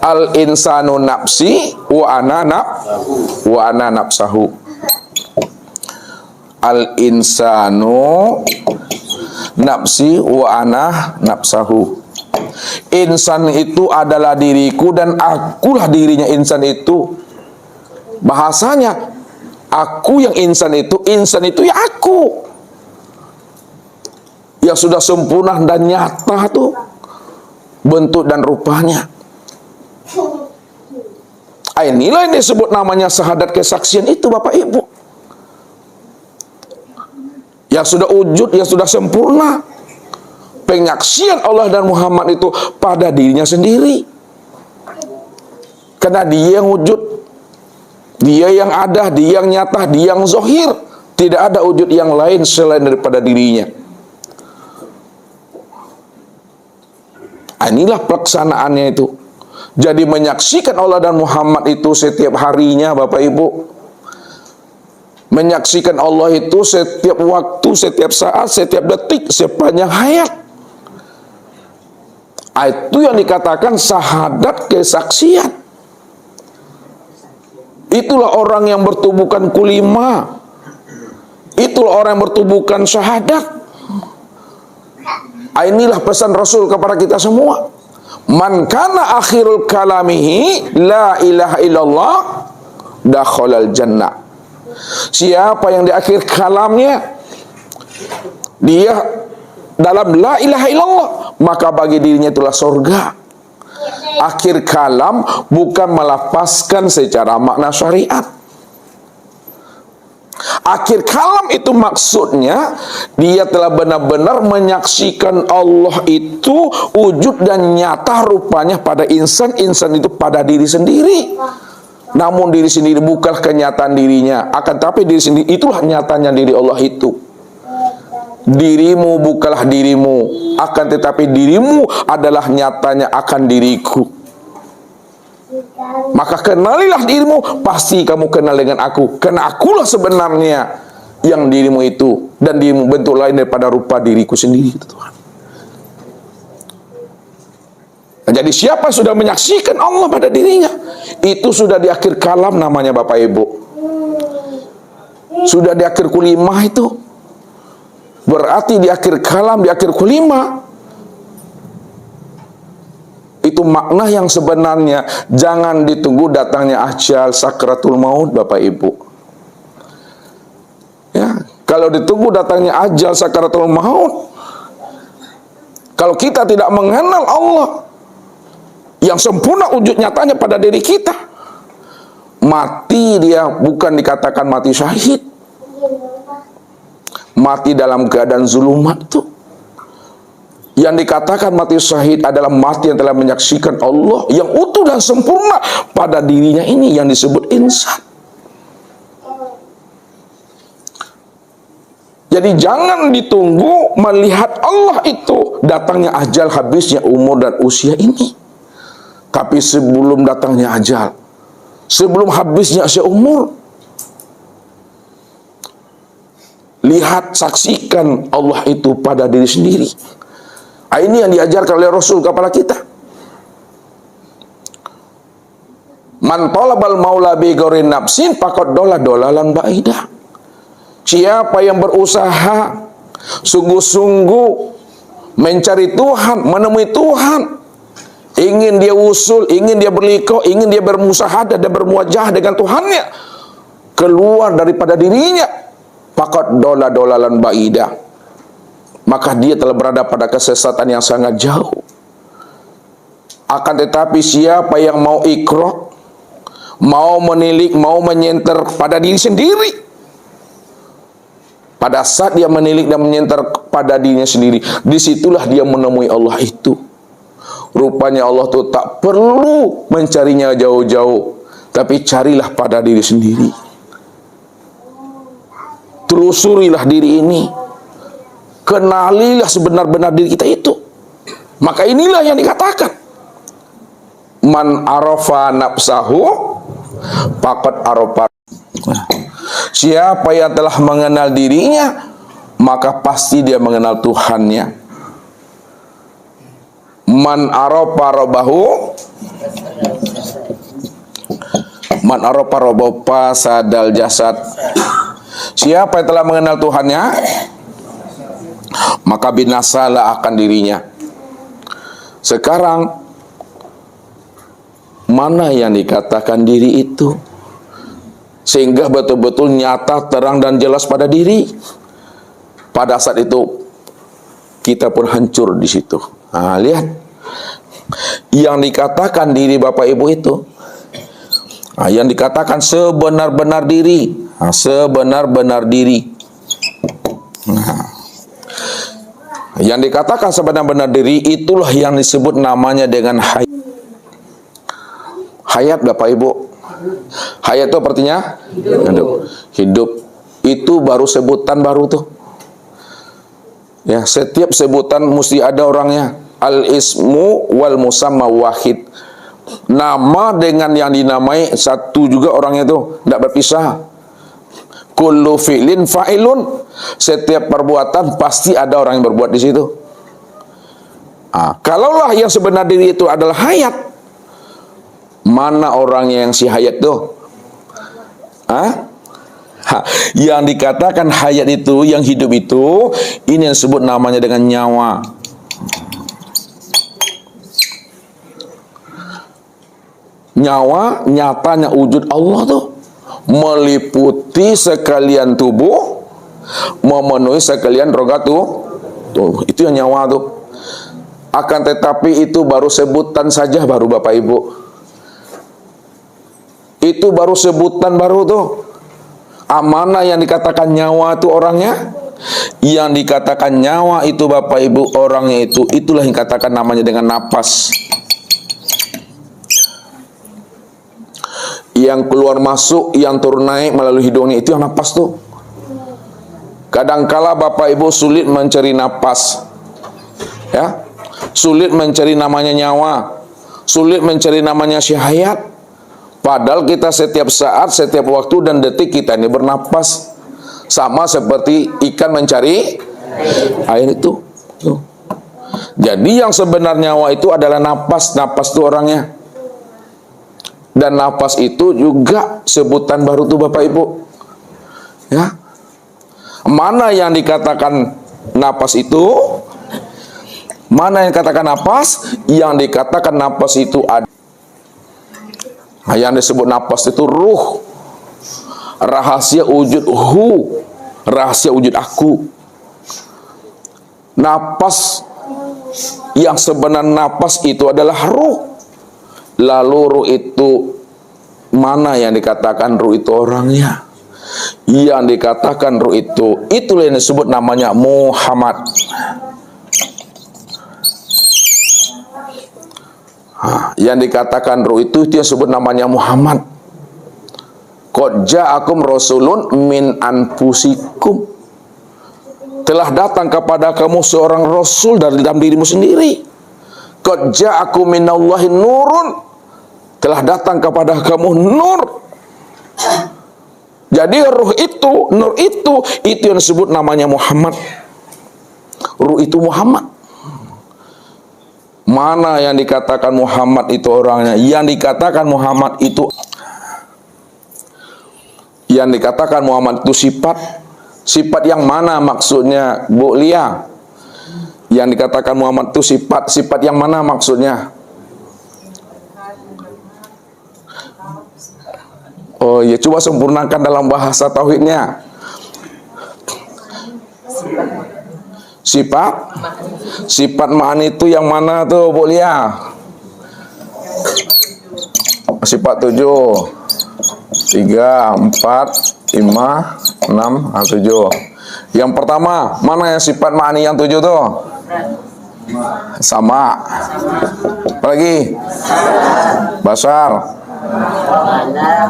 Al insanu nafsi wa ana nafsahu. Al insanu nafsi wa ana nafsahu. Insan itu adalah diriku dan akulah dirinya insan itu. Bahasanya aku yang insan itu ya aku. Yang sudah sempurna dan nyata tuh bentuk dan rupanya. Inilah yang disebut namanya syahadat kesaksian itu Bapak Ibu. Yang sudah wujud, yang sudah sempurna. penyaksian Allah dan Muhammad itu pada dirinya sendiri. Karena dia yang wujud, dia yang ada, dia yang nyata, dia yang zahir. Tidak ada wujud yang lain selain daripada dirinya. Inilah pelaksanaannya itu. Jadi menyaksikan Allah dan Muhammad itu setiap harinya, Bapak Ibu. Menyaksikan Allah itu setiap waktu, setiap saat, setiap detik, sepanjang hayat. Itu yang dikatakan syahadat kesaksian. Itulah orang yang bertubuhkan kulima. Itulah orang yang bertubuhkan syahadat. Inilah pesan Rasul kepada kita semua. Man kana akhirul kalamihi la ilaha illallah dakhalal jannah. Siapa yang di akhir kalamnya dia dalam la ilaha illallah, maka bagi dirinya itulah surga. Akhir kalam bukan melafazkan secara makna syariat. Akhir kalam itu maksudnya dia telah benar-benar menyaksikan Allah itu wujud dan nyata rupanya pada insan itu pada diri sendiri. Namun diri sendiri bukanlah kenyataan dirinya, akan tapi diri sendiri itulah nyatanya diri Allah itu. Dirimu bukanlah dirimu, akan tetapi dirimu adalah nyatanya akan diriku. Maka kenalilah dirimu, pasti kamu kenal dengan aku, karena akulah sebenarnya yang dirimu itu, dan dirimu bentuk lain daripada rupa diriku sendiri, Tuhan. Jadi siapa sudah menyaksikan Allah pada dirinya, itu sudah di akhir kalam namanya, Bapak Ibu. Sudah di akhir kulimah itu. Berarti di akhir kalam, di akhir kulimah. Itu makna yang sebenarnya. Jangan ditunggu datangnya ajal sakratul maut, Bapak Ibu. Ya, kalau ditunggu datangnya ajal sakratul maut, kalau kita tidak mengenal Allah yang sempurna wujud nyatanya pada diri kita, mati dia bukan dikatakan mati syahid. Mati dalam keadaan zulumat itu. Yang dikatakan mati syahid adalah mati yang telah menyaksikan Allah yang utuh dan sempurna pada dirinya ini yang disebut insan. Jadi jangan ditunggu melihat Allah itu datangnya ajal, habisnya umur dan usia ini. Tapi sebelum datangnya ajal, sebelum habisnya seumur, lihat, saksikan Allah itu pada diri sendiri. Ini yang diajarkan oleh Rasul kepada kita. Man talabal maula bi ghairi nafsin faqad dolalan baidah. Siapa yang berusaha sungguh-sungguh mencari Tuhan, menemui Tuhan, ingin dia usul, ingin dia berliqah, ingin dia bermusahadah dan bermuajah dengan Tuhannya, keluar daripada dirinya, faqad dolalan baidah, maka dia telah berada pada kesesatan yang sangat jauh. Akan tetapi siapa yang mau ikrah, mau menilik, mau menyenter pada diri sendiri, pada saat dia menilik dan menyenter pada dirinya sendiri, disitulah dia menemui Allah itu. Rupanya Allah itu tak perlu mencarinya jauh-jauh, tapi carilah pada diri sendiri. Telusurilah diri ini, kenalilah sebenar-benar diri kita itu. Maka inilah yang dikatakan, man arafa nafsahu faqad arafa. Siapa yang telah mengenal dirinya, maka pasti dia mengenal Tuhannya. Man arafa rabbahu, man arafa rabbahu fasadal jasad. Siapa yang telah mengenal Tuhannya, maka binasalah akan dirinya. Sekarang, mana yang dikatakan diri itu? Sehingga betul-betul nyata, terang dan jelas pada diri. Pada saat itu, kita pun hancur di situ. Nah, lihat. Yang dikatakan diri Bapak Ibu itu, yang dikatakan sebenar-benar diri, sebenar-benar diri. Yang dikatakan sebenar-benar diri itulah yang disebut namanya dengan hayat. Hayat Bapak Ibu. Hayat itu artinya hidup. Hidup itu baru sebutan baru tuh. Ya, setiap sebutan mesti ada orangnya. Al-ismu wal musamma wahid. Nama dengan yang dinamai satu juga orangnya itu, tidak berpisah. Kullu fi'lin fa'ilun. Setiap perbuatan pasti ada orang yang berbuat di situ. Kalaulah yang sebenar diri itu adalah hayat, mana orangnya yang si hayat tuh? Yang dikatakan hayat itu, yang hidup itu, ini yang disebut namanya dengan nyawa. Nyawa nyatanya wujud Allah tuh, meliputi sekalian tubuh, memenuhi sekalian roga tuh. Itu yang nyawa tuh. Akan tetapi itu baru sebutan saja baru Bapak Ibu. Itu baru sebutan baru tuh. Mana yang dikatakan nyawa itu orangnya? Yang dikatakan nyawa itu Bapak Ibu orangnya itu, itulah yang dikatakan namanya dengan napas. Yang keluar masuk, yang turun naik melalui hidungnya, itu yang napas tuh. Kadangkala Bapak Ibu sulit mencari napas, ya, sulit mencari namanya nyawa, sulit mencari namanya syahayat. Padahal kita setiap saat, setiap waktu dan detik kita ini bernapas, sama seperti ikan mencari air itu. Tuh. Jadi yang sebenarnya nyawa itu adalah napas, napas itu orangnya. Dan napas itu juga sebutan baru tuh Bapak Ibu. Ya. Mana yang dikatakan napas itu? Mana yang dikatakan napas? Yang dikatakan napas itu ada. Yang disebut napas itu ruh. Rahasia wujud hu. Rahasia wujud aku. Napas yang sebenarnya napas itu adalah ruh. Lalu ruh itu, mana yang dikatakan ruh itu orangnya? Yang dikatakan ruh itu, itulah yang disebut namanya Muhammad. Yang dikatakan ruh itu yang disebut namanya Muhammad. Qad ja'akum rasulun min anfusikum. Telah datang kepada kamu seorang rasul dari dalam dirimu sendiri. Qad ja'akum minallahi nurun. Telah datang kepada kamu nur. Jadi ruh itu, nur itu yang disebut namanya Muhammad. Ruh itu Muhammad. Mana yang dikatakan Muhammad itu orangnya? Yang dikatakan Muhammad itu, yang dikatakan Muhammad itu sifat. Sifat yang mana maksudnya, Bu Lia? Yang dikatakan Muhammad itu sifat. Sifat yang mana maksudnya? Oh ya, coba sempurnakan dalam bahasa tauhidnya. Sifat. Sifat ma'ani itu yang mana tuh Bu Lia? Sifat 7 3, 4, 5, 6, 7. Yang pertama, mana yang sifat ma'ani yang 7 tuh? Sama. Apalagi? Basar,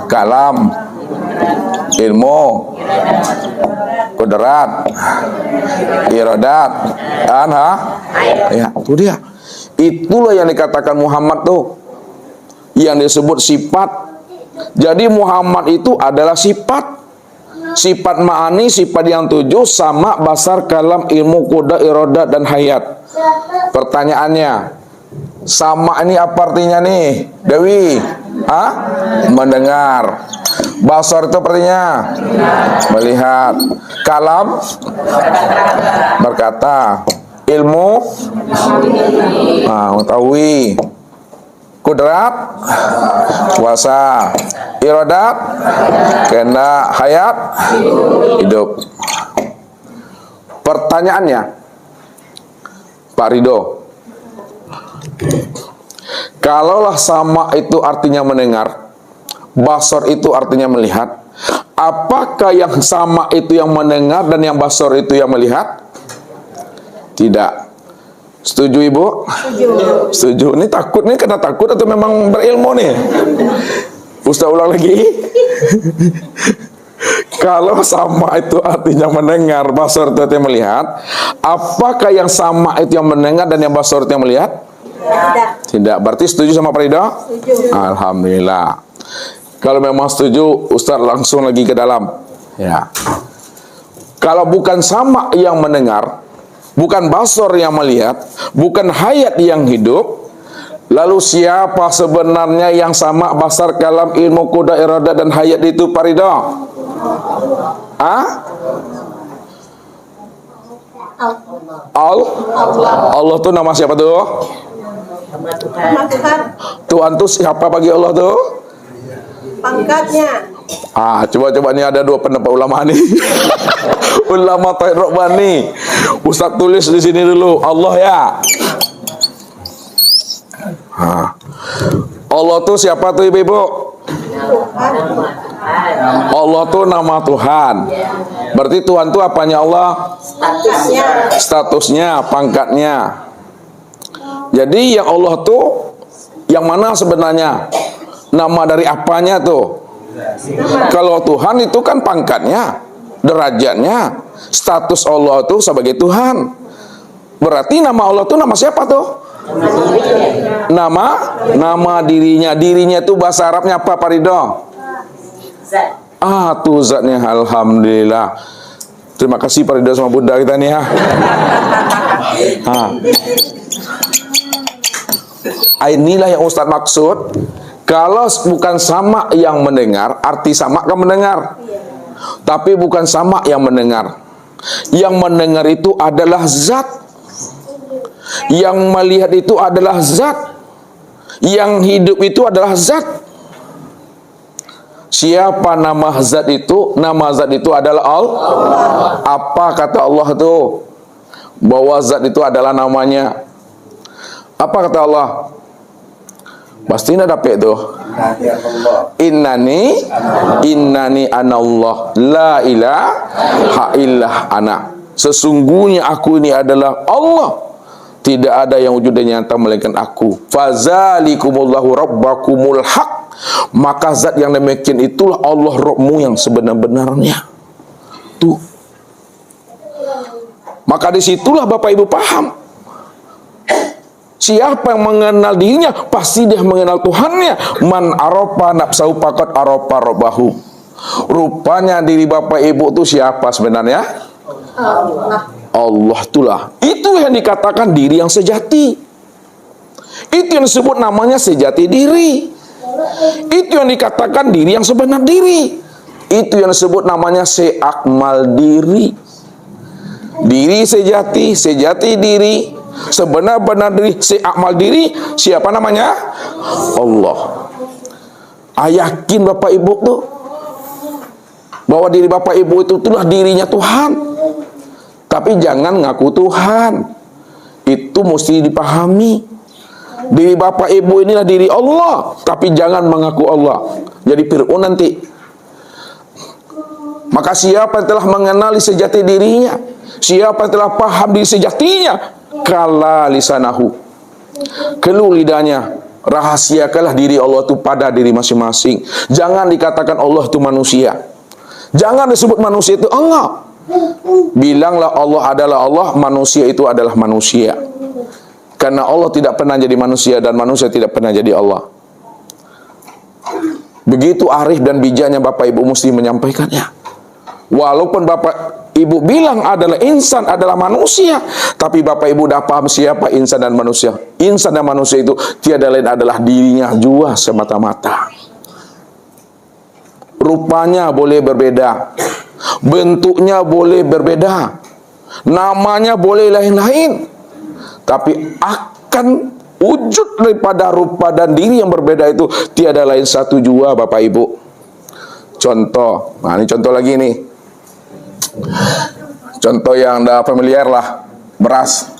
kalam, ilmu, kudrat, iradat, dan ya, itu dia. Itulah yang dikatakan Muhammad tuh, yang disebut sifat. Jadi Muhammad itu adalah sifat. Sifat ma'ani, sifat yang 7, sama, basar, kalam, ilmu, kudrat, iradat, dan hayat. Pertanyaannya, sama ini apa artinya nih, Dewi? Mendengar. Basar itu artinya melihat. Kalam berkata. Ilmu mengetahui. Kudrat kuasa. Iradat kehendak. Hayat hidup. Pertanyaannya, Pak Ridho, kalaulah sama itu artinya mendengar, basar itu artinya melihat, apakah yang sama itu yang mendengar dan yang basar itu yang melihat? Tidak. Setuju Ibu? Setuju. Ini takut nih, karena takut atau memang berilmu nih? Ustaz ulang lagi. Kalau sama itu artinya mendengar, basar itu artinya melihat. Apakah yang sama itu yang mendengar dan yang basar itu yang melihat? Tidak. Berarti setuju sama Farida? Setuju. Alhamdulillah. Kalau memang setuju, Ustaz langsung lagi ke dalam. Ya. Kalau bukan sama yang mendengar, bukan basar yang melihat, bukan hayat yang hidup, lalu siapa sebenarnya yang sama basar, kalam, ilmu, qudrah, iradah dan hayat itu Farida? Allah tuh nama siapa tuh? Nama Tuhan. Tuhan tuh siapa bagi Allah tuh? Pangkatnya. Coba-coba nih ada dua pendapat ulama nih. Ulama Tauhid Rabbani. Ustaz tulis di sini dulu Allah ya. Allah tuh siapa tuh ibu-ibu? Allah tuh nama Tuhan. Berarti Tuhan tuh apanya Allah? Statusnya, pangkatnya. Jadi yang Allah tuh yang mana sebenarnya? Nama dari apanya tuh? Kalau Tuhan itu kan pangkatnya, derajatnya, status Allah tuh sebagai Tuhan. Berarti nama Allah tuh nama siapa tuh? Nama dirinya. Dirinya itu bahasa Arabnya apa Farida? Tuh zatnya. Alhamdulillah. Terima kasih Farida sama Bunda kita nih ya. Inilah yang Ustaz maksud. Kalau bukan sama yang mendengar, arti sama kan mendengar. Tapi bukan sama yang mendengar. Yang mendengar itu adalah zat. Yang melihat itu adalah zat. Yang hidup itu adalah zat. Siapa nama zat itu? Nama zat itu adalah Allah. Apa kata Allah itu? Bahwa zat itu adalah namanya. Apa kata Allah? Pasti tidak dapat tuh. Innani anallah la ilaha illah ana. Sesungguhnya aku ini adalah Allah. Tidak ada yang wujudnya nyata melainkan aku. Fazalikumullahu rabbakumul haq. Maka zat yang demikian itulah Allah Rabbmu yang sebenar-benarnya. Tuh. Maka disitulah Bapak Ibu paham. Siapa yang mengenal dirinya, pasti dia mengenal Tuhannya. Man aropa nafsahu faqad aropa rabbahu. Rupanya diri Bapak Ibu itu siapa sebenarnya? Allah itulah. Itu yang dikatakan diri yang sejati. Itu yang disebut namanya sejati diri. Itu yang dikatakan diri yang sebenar diri. Itu yang disebut namanya seakmal diri. Diri sejati, sejati diri, sebenar-benar diri, seakmal diri. Siapa namanya? Allah. Yakin Bapak Ibu tuh bahwa diri Bapak Ibu itu itulah dirinya Tuhan. Tapi jangan ngaku Tuhan. Itu mesti dipahami. Diri Bapak Ibu inilah diri Allah, tapi jangan mengaku Allah. Jadi Fir'aun nanti. Maka siapa yang telah mengenali sejati dirinya, siapa yang telah paham diri sejatinya, kala lisanahu, kelu lidahnya, rahasiakanlah diri Allah itu pada diri masing-masing. Jangan dikatakan Allah itu manusia. Jangan disebut manusia itu Allah. Bilanglah Allah adalah Allah, manusia itu adalah manusia. Karena Allah tidak pernah jadi manusia dan manusia tidak pernah jadi Allah. Begitu arif dan bijaknya Bapak Ibu mesti menyampaikannya. Walaupun Bapak Ibu bilang adalah insan, adalah manusia, tapi Bapak Ibu dah paham siapa insan dan manusia. Insan dan manusia itu tiada lain adalah dirinya jua semata-mata. Rupanya boleh berbeda, bentuknya boleh berbeda, namanya boleh lain-lain, tapi akan wujud daripada rupa dan diri yang berbeda itu tiada lain satu jua Bapak Ibu. Contoh, nah ini contoh lagi nih. Contoh yang dah familiar lah, beras.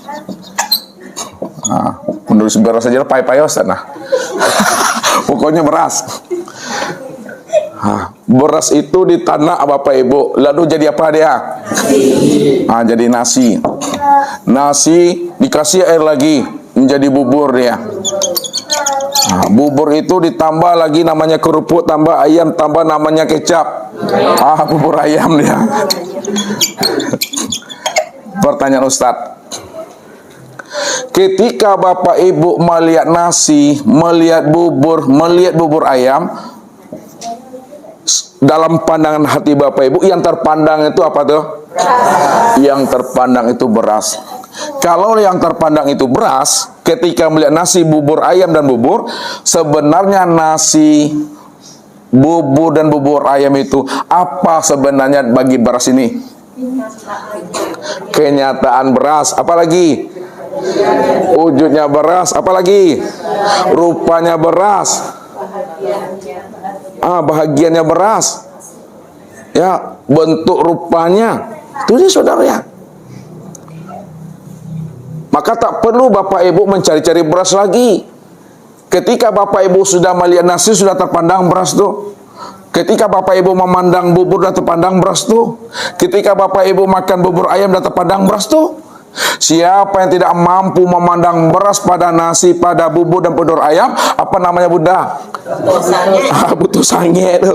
Nah, menurut beras saja pai-payosan nah. Pokoknya beras. Beras itu ditanam Bapak Ibu, lalu jadi apa dia? Jadi nasi. Nasi dikasih air lagi, menjadi bubur dia. Nah, bubur itu ditambah lagi namanya kerupuk, tambah ayam, tambah namanya kecap. Bubur ayam dia. Pertanyaan Ustadz, ketika Bapak Ibu melihat nasi, melihat bubur ayam, dalam pandangan hati Bapak Ibu yang terpandang itu apa tuh? Yang terpandang itu beras. Kalau yang terpandang itu beras, ketika melihat nasi, bubur ayam dan bubur, sebenarnya nasi, bubur dan bubur ayam itu apa sebenarnya bagi beras ini? Kenyataan beras. Apalagi? Wujudnya beras. Apalagi? Rupanya beras. Bahagiannya beras. Ya, bentuk rupanya. Itu dia saudara ya. Maka tak perlu Bapak Ibu mencari-cari beras lagi. Ketika Bapak Ibu sudah melihat nasi, sudah terpandang beras tuh. Ketika Bapak Ibu memandang bubur, sudah terpandang beras tuh. Ketika Bapak Ibu makan bubur ayam, sudah terpandang beras tuh. Siapa yang tidak mampu memandang beras pada nasi, pada bubur dan bubur ayam, apa namanya Bunda? Butuh sange itu.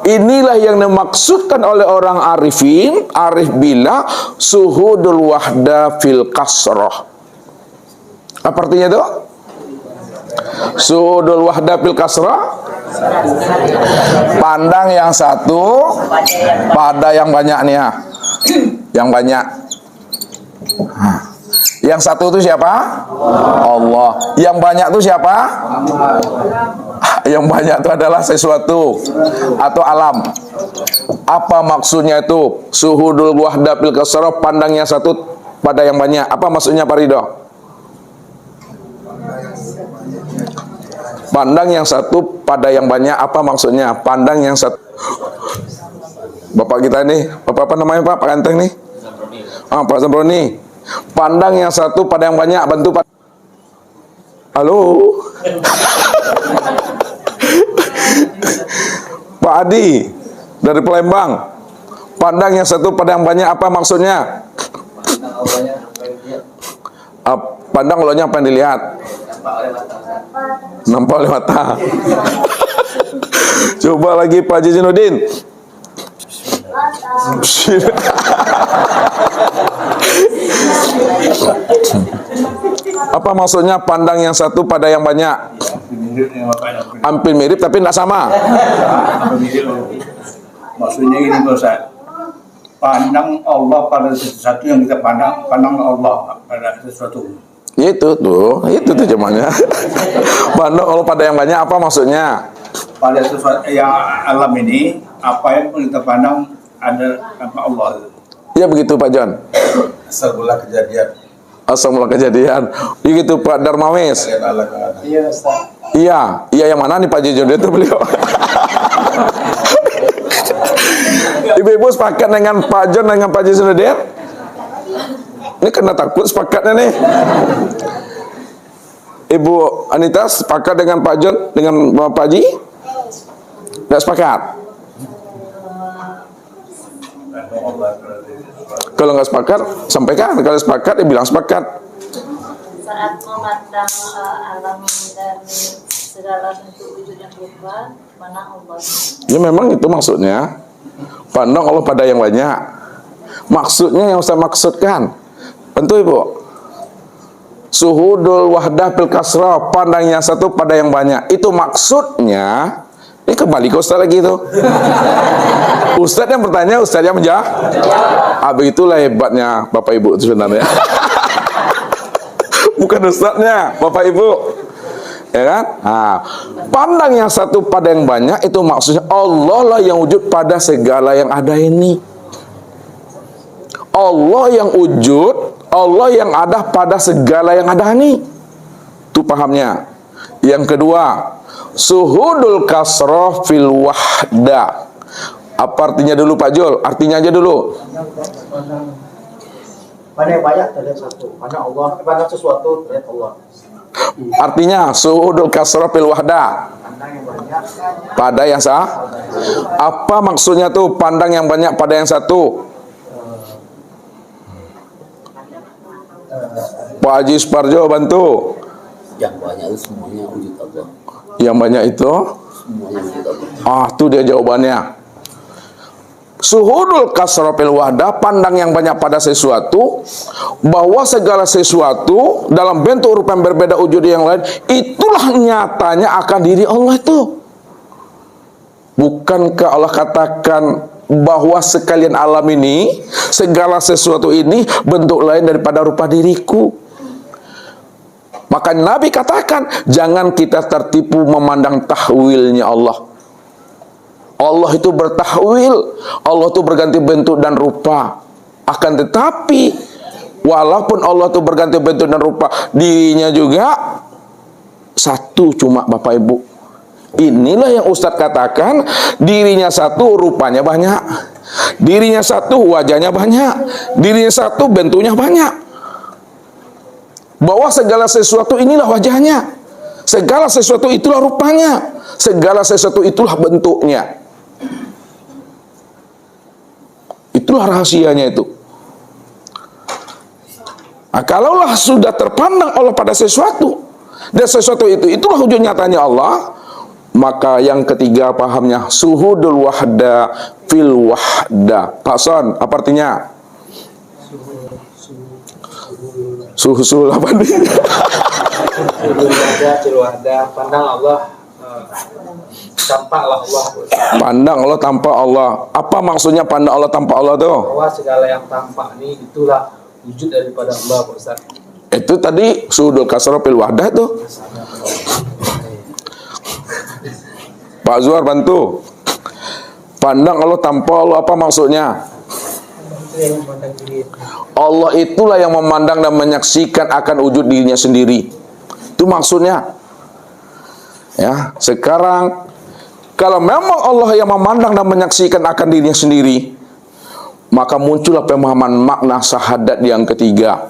Inilah yang dimaksudkan oleh orang arif bila suhudul wahda fil kasroh. Apa artinya itu? Suhudul wahda fil kasroh, pandang yang satu pada yang banyak nih ya. Yang banyak. Yang satu itu siapa? Allah. Yang banyak itu siapa? Yang banyak itu adalah sesuatu atau alam. Apa maksudnya itu? Suhudul wahda fil kasroh, pandang yang satu pada yang banyak. Apa maksudnya Pak Ridho? Pandang yang satu pada yang banyak, apa maksudnya? Pandang yang satu. Bapak kita ini, Bapak apa namanya Pak? Pak Ganteng nih? Pak Zambroni. Pandang yang satu pada yang banyak, bantu Pak. Halo? Pak Adi dari Palembang. Pandang yang satu pada yang banyak, apa maksudnya? Pandang Allahnya apa yang dilihat? Nampak oleh mata. Coba lagi Pak Haji Zinuddin. Apa maksudnya pandang yang satu pada yang banyak? Hampir mirip tapi tidak sama. Maksudnya ini Ustaz, pandang Allah pada sesuatu yang kita pandang, pandang Allah pada sesuatu. Itu terjemahnya. Pandang Allah pada yang banyak, apa maksudnya? Pada sesuatu yang alam ini, apa yang kita pandang ada apa Allah. Ya begitu Pak John. Asal mula kejadian. Asal mula kejadian. Begitu Pak Darmawis. Iya Ustaz. Iya yang mana nih Pak Jojo itu beliau. Ibu-ibu sepakat dengan Pak John dengan Pak Haji Zinuddin? Ini kena takut sepakatnya nih. Ibu Anita sepakat dengan Pak John dengan Bapak Haji? Tidak sepakat? Kalau nggak sepakat, sampaikan. Kalau sepakat, dia bilang sepakat. Saat memandang alam dan segala bentuk wujud yang berupa, mana Allah? Ya memang itu maksudnya. Pandang Allah pada yang banyak. Maksudnya yang saya maksudkan. Tentu Ibu. Suhudul wahdah fil kasrah, pandang yang satu pada yang banyak. Itu maksudnya. Ini kembali ke Ustaz lagi tuh. Ustaz yang bertanya, Ustaz yang menjawab. Begitulah hebatnya Bapak Ibu itu sebenarnya. Bukan Ustaznya, Bapak Ibu. Ya kan? Pandang yang satu pada yang banyak, itu maksudnya Allah lah yang wujud pada segala yang ada ini. Allah yang wujud, Allah yang ada pada segala yang ada ini. Itu pahamnya. Yang kedua, suhudul kasroh fil wahda. Apa artinya dulu Pak Jul? Artinya aja dulu. Pada yang banyak terlihat satu, pada Allah, pada sesuatu terlihat Allah. Artinya suhudul kasroh fil wahda. Pada yang sah. Apa maksudnya tuh pandang yang banyak pada yang satu? Pak Haji Sparjo bantu. Yang banyak itu semuanya wujud Allah. Yang banyak itu Semuanya wujud Allah. itu dia jawabannya. Suhudul kasrofil wahdah, pandang yang banyak pada sesuatu, bahwa segala sesuatu dalam bentuk rupa yang berbeda wujud yang lain, itulah nyatanya akan diri Allah itu. Bukankah Allah katakan bahwa sekalian alam ini, segala sesuatu ini bentuk lain daripada rupa diriku? Maka Nabi katakan, jangan kita tertipu memandang tahwilnya Allah. Allah itu bertahwil, Allah itu berganti bentuk dan rupa. Akan tetapi, walaupun Allah itu berganti bentuk dan rupa, dirinya juga satu cuma Bapak Ibu. Inilah yang Ustadz katakan, dirinya satu, rupanya banyak. Dirinya satu, wajahnya banyak. Dirinya satu, bentuknya banyak. Bahwa segala sesuatu inilah wajahnya. Segala sesuatu itulah rupanya. Segala sesuatu itulah bentuknya. Itulah rahasianya itu. Nah, kalaulah sudah terpandang Allah pada sesuatu, dan sesuatu itu itulah wujud nyatanya Allah, maka yang ketiga pahamnya suhudul wahda fil wahda. Pak Son, apa artinya? Suhul apa nih? Suhudul wahda fil wahda, pandang Allah, tampaklah Allah. Pandang Allah tanpa Allah. Apa maksudnya pandang Allah tanpa Allah tuh? Bahwa segala yang tampak ini itulah wujud daripada Allah, Pak Ustaz. Itu tadi suhudul kasrah fil wahdah tuh. Pak Zuhar bantu. Pandang Allah tanpa Allah, apa maksudnya? Allah itulah yang memandang dan menyaksikan akan wujud dirinya sendiri. Itu maksudnya. Ya, sekarang kalau memang Allah yang memandang dan menyaksikan akan dirinya sendiri, maka muncullah pemahaman makna syahadat yang ketiga.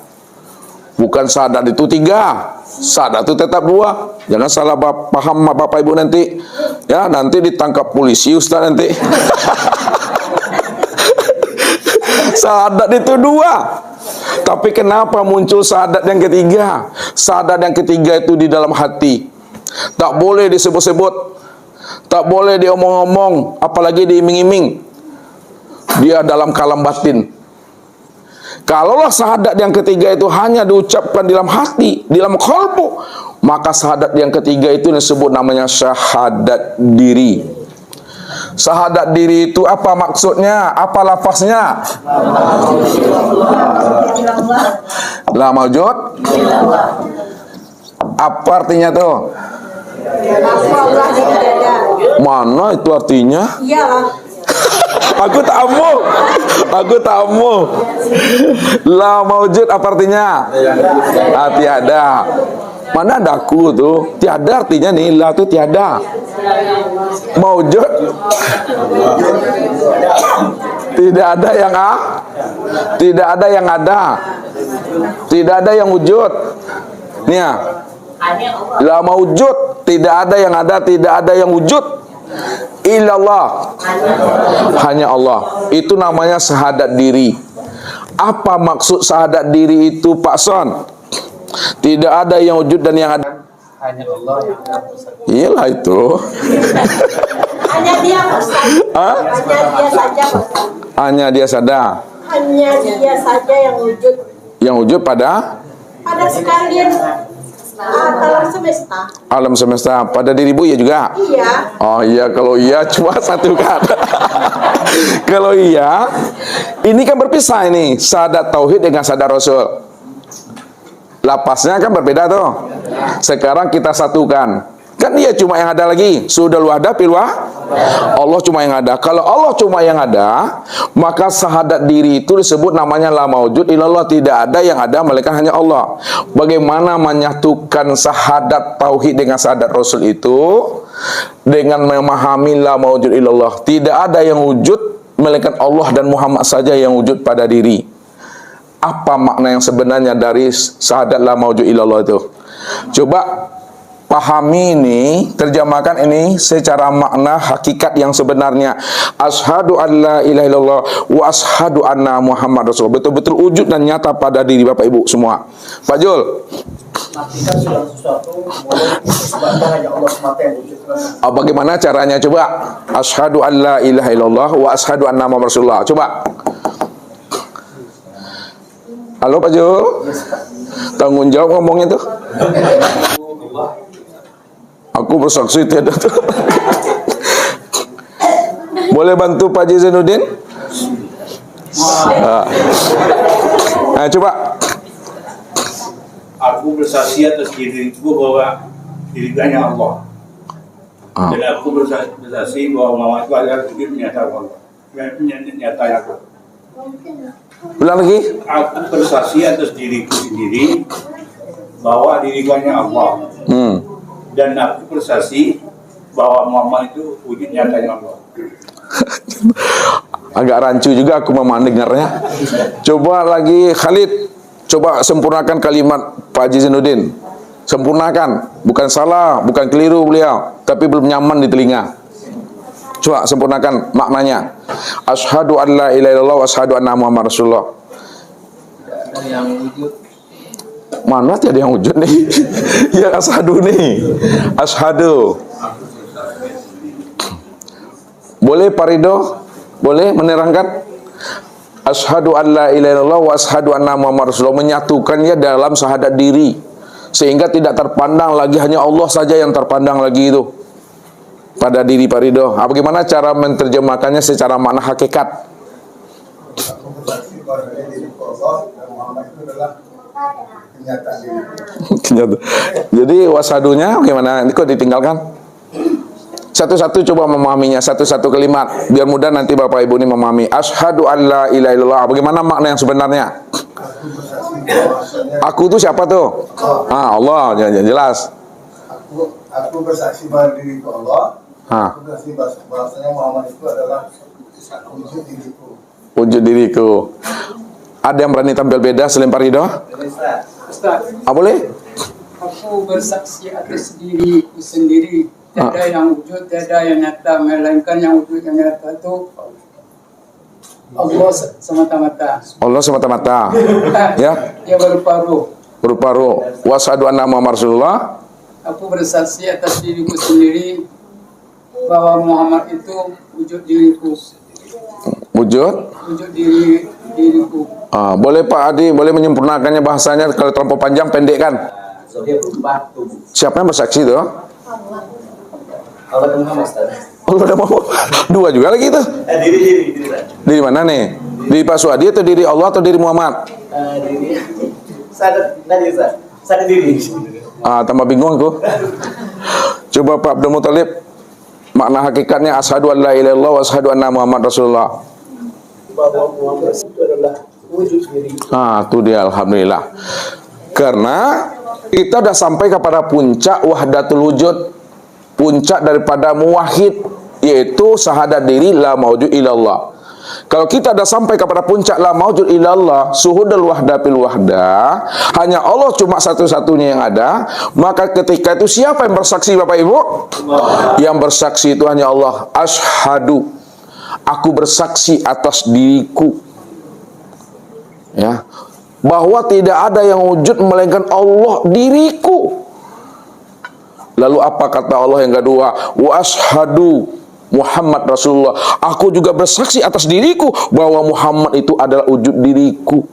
Bukan syahadat itu tiga, syahadat itu tetap dua. Jangan salah paham Bapak Ibu nanti. Ya, nanti ditangkap polisi Ustaz nanti. Syahadat itu dua. Tapi kenapa muncul syahadat yang ketiga? Syahadat yang ketiga itu di dalam hati. Tak boleh disebut-sebut, tak boleh diomong-omong, apalagi diiming-iming. Dia dalam kalam batin. Kalaulah syahadat yang ketiga itu hanya diucapkan di dalam hati, di dalam qalbu, maka syahadat yang ketiga itu disebut namanya syahadat diri. Syahadat diri itu apa maksudnya? Apa lafaznya? La maujud. Apa artinya tuh? Mana itu artinya? Iyalah. Aku tak mau. La maujud apa artinya? Tiada. Mana ada aku tuh? Tiada artinya nih, la itu tiada. Maujud tidak ada yang tidak ada yang ada. Tidak ada yang wujud. Nih ya. La maujud, tidak ada yang ada, tidak ada yang wujud. Illallah, hanya Allah. Itu namanya syahadat diri. Apa maksud syahadat diri itu, Pak Son? Tidak ada yang wujud dan yang ada, Hanya Allah yang ada. iyalah itu. Hanya dia, Ustaz. Hanya dia saja, Ustaz. Hanya dia sadar. Hanya dia saja yang wujud Yang wujud pada sekalian alam semesta. alam semesta. Pada dirimu ya juga. Iya. Oh iya, kalau iya cuma satu kata. Kalau iya, ini kan berpisah ini, syahadat tauhid dengan syahadat rasul. Lapasnya kan berbeda tuh. Sekarang kita satukan. Kan dia cuma yang ada lagi. Sudah wahda pilwah. Allah cuma yang ada. Kalau Allah cuma yang ada, maka syahadat diri itu disebut namanya la maujud illallah. Tidak ada yang ada melainkan hanya Allah. Bagaimana menyatukan syahadat tauhid dengan syahadat rasul itu? Dengan memahami la maujud illallah. Tidak ada yang wujud melainkan Allah dan Muhammad saja yang wujud pada diri. Apa makna yang sebenarnya dari syahadat la maujud illallah itu? Coba Pahami ini, terjemahkan ini secara makna hakikat yang sebenarnya. Asyhadu an la ilaha illallah wa asyhadu anna Muhammad Rasulullah. Betul-betul wujud dan nyata pada diri Bapak Ibu semua. Pak Jul. Artikan segala sesuatu mulai disebabkan hanya Allah semata yang wujud. Bagaimana caranya? Coba. Asyhadu an la ilaha illallah wa asyhadu anna Muhammad Rasulullah. Coba. Halo Pak Jul. Tanggung jawab ngomongnya tuh. Aku bersaksi tiada tuh. Boleh bantu Pak Haji Zainuddin? Nah, coba. Aku bersaksi atas diriku bahwa diriku hanya Allah. Dan aku bersaksi bahwa Muhammad itu adalah wujud nyata Allah. Nyata Allah. Ulang lagi. Aku bersaksi atas diriku sendiri bahwa diriku hanya Allah. Dan aku bersaksi bahwa Muhammad itu wujud nyatanya Allah. Agak rancu juga aku mendengarnya. Coba lagi Khalid. Coba sempurnakan kalimat Pak Haji Zainuddin. Sempurnakan. Bukan salah, bukan keliru beliau, tapi belum nyaman di telinga. Coba sempurnakan maknanya. Asyhadu an la ilaha illallah wa asyhadu anna Muhammad Rasulullah. Mana tiada yang wujud nih? Ya asyhadu nih. Asyhadu. Boleh Pak Ridho? Boleh menerangkan? Asyhadu an la ilaha illallah wa asyhadu anna Muhammad Rasulullah, menyatukannya dalam syahadat diri sehingga tidak terpandang lagi, hanya Allah saja yang terpandang lagi itu pada diri Pak Ridho. Bagaimana cara menerjemahkannya secara makna hakikat? Jadi wasadunya bagaimana? Ini kok ditinggalkan? Satu-satu coba memahaminya, satu-satu kalimat biar mudah nanti Bapak Ibu ini memahami. Asyhadu an la ilaha illallah. Bagaimana makna yang sebenarnya? Aku itu siapa tuh? Allah, jelas. Aku bersaksi bahwa diriku Allah. Aku bersaksi bahwasanya Muhammad itu adalah wujud diriku. Wujud diriku. Ada yang berani tampil beda selain Pak Ridho? Ustaz. Boleh? Aku bersaksi atas diriku sendiri. Tiada yang wujud, tiada yang nyata, melainkan yang wujud yang nyata itu Allah semata-mata. Allah semata-mata. Ya. Dia berupa ruh. Berupa ruh. Wa asyhadu anna Muhammad Rasulullah. Aku bersaksi atas diriku sendiri bahwa Muhammad itu wujud diriku. Wujud? Wujud diriku. Boleh Pak Adi, boleh menyempurnakannya bahasanya, kalau terlalu panjang pendek kan? Siapa yang bersaksi itu? Allah dan Muhammad. Allah dan Muhammad. Dua juga lagi itu. Diri mana nih? Diri Pak Suadi atau diri Allah atau diri Muhammad? Diri. Sadar diri. Tambah bingung aku. Coba Pak Abdul Muthalib, makna hakikatnya asyhadu an la ilaha illallah wa asyhadu anna Muhammad Rasulullah. Bahwa Muhammad itu adalah wujud diri. Itu dia, alhamdulillah. Karena kita sudah sampai kepada puncak wahdatul wujud, puncak daripada muwahhid, yaitu syahadat diri la maujud illallah. Kalau kita sudah sampai kepada puncak la maujud illallah, suhudul wahda fil wahda, hanya Allah cuma satu-satunya yang ada, maka ketika itu siapa yang bersaksi Bapak Ibu? Yang bersaksi itu hanya Allah. Asyhadu, aku bersaksi atas diriku, ya, bahwa tidak ada yang wujud melainkan Allah, diriku. Lalu apa kata Allah yang kedua? Wa asyhadu Muhammad Rasulullah. Aku juga bersaksi atas diriku bahwa Muhammad itu adalah wujud diriku.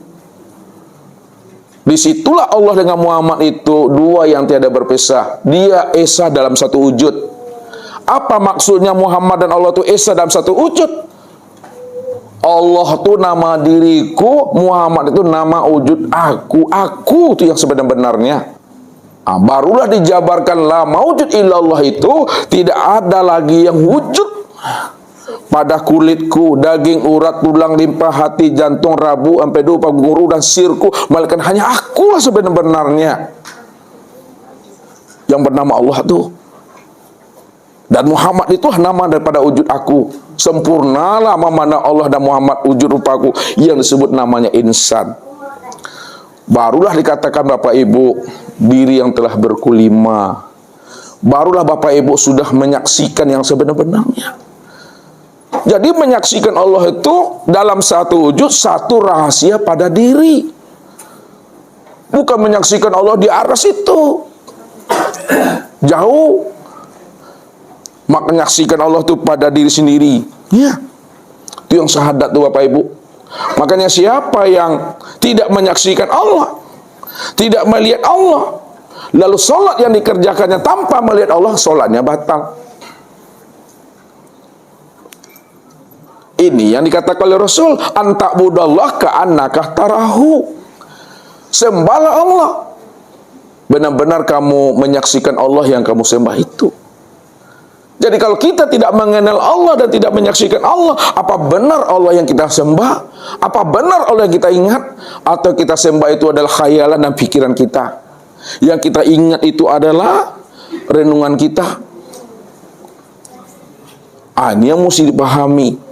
Disitulah Allah dengan Muhammad itu dua yang tiada berpisah. Dia esa dalam satu wujud. Apa maksudnya Muhammad dan Allah itu esa dalam satu wujud? Allah itu nama diriku, Muhammad itu nama wujud aku. Aku itu yang sebenar-benarnya. Barulah dijabarkan la maujud illallah itu tidak ada lagi yang wujud pada kulitku, daging, urat, tulang, limpa, hati, jantung, rabu, empedu, paguru, dan sirku, melainkan hanya akulah sebenar-benarnya yang bernama Allah itu. Dan Muhammad itu nama daripada wujud aku. Sempurnalah mana Allah dan Muhammad wujud rupaku yang disebut namanya insan. Barulah dikatakan Bapak Ibu, diri yang telah berkulima, barulah Bapak Ibu sudah menyaksikan yang sebenar-benarnya. Jadi menyaksikan Allah itu dalam satu wujud, satu rahasia pada diri. Bukan menyaksikan Allah di aras itu, jauh. Maka menyaksikan Allah itu pada diri sendiri. Ya, itu yang syahadat tuh Bapak Ibu. Makanya siapa yang tidak menyaksikan Allah, tidak melihat Allah, lalu sholat yang dikerjakannya tanpa melihat Allah, sholatnya batal. Ini yang dikatakan oleh Rasul, anta'budallah ka'annaka tarahu. Sembahlah Allah, benar-benar kamu menyaksikan Allah yang kamu sembah itu. Jadi kalau kita tidak mengenal Allah dan tidak menyaksikan Allah, apa benar Allah yang kita sembah? Apa benar Allah yang kita ingat? Atau kita sembah itu adalah khayalan dan pikiran kita? Yang kita ingat itu adalah renungan kita. Ini yang mesti dipahami.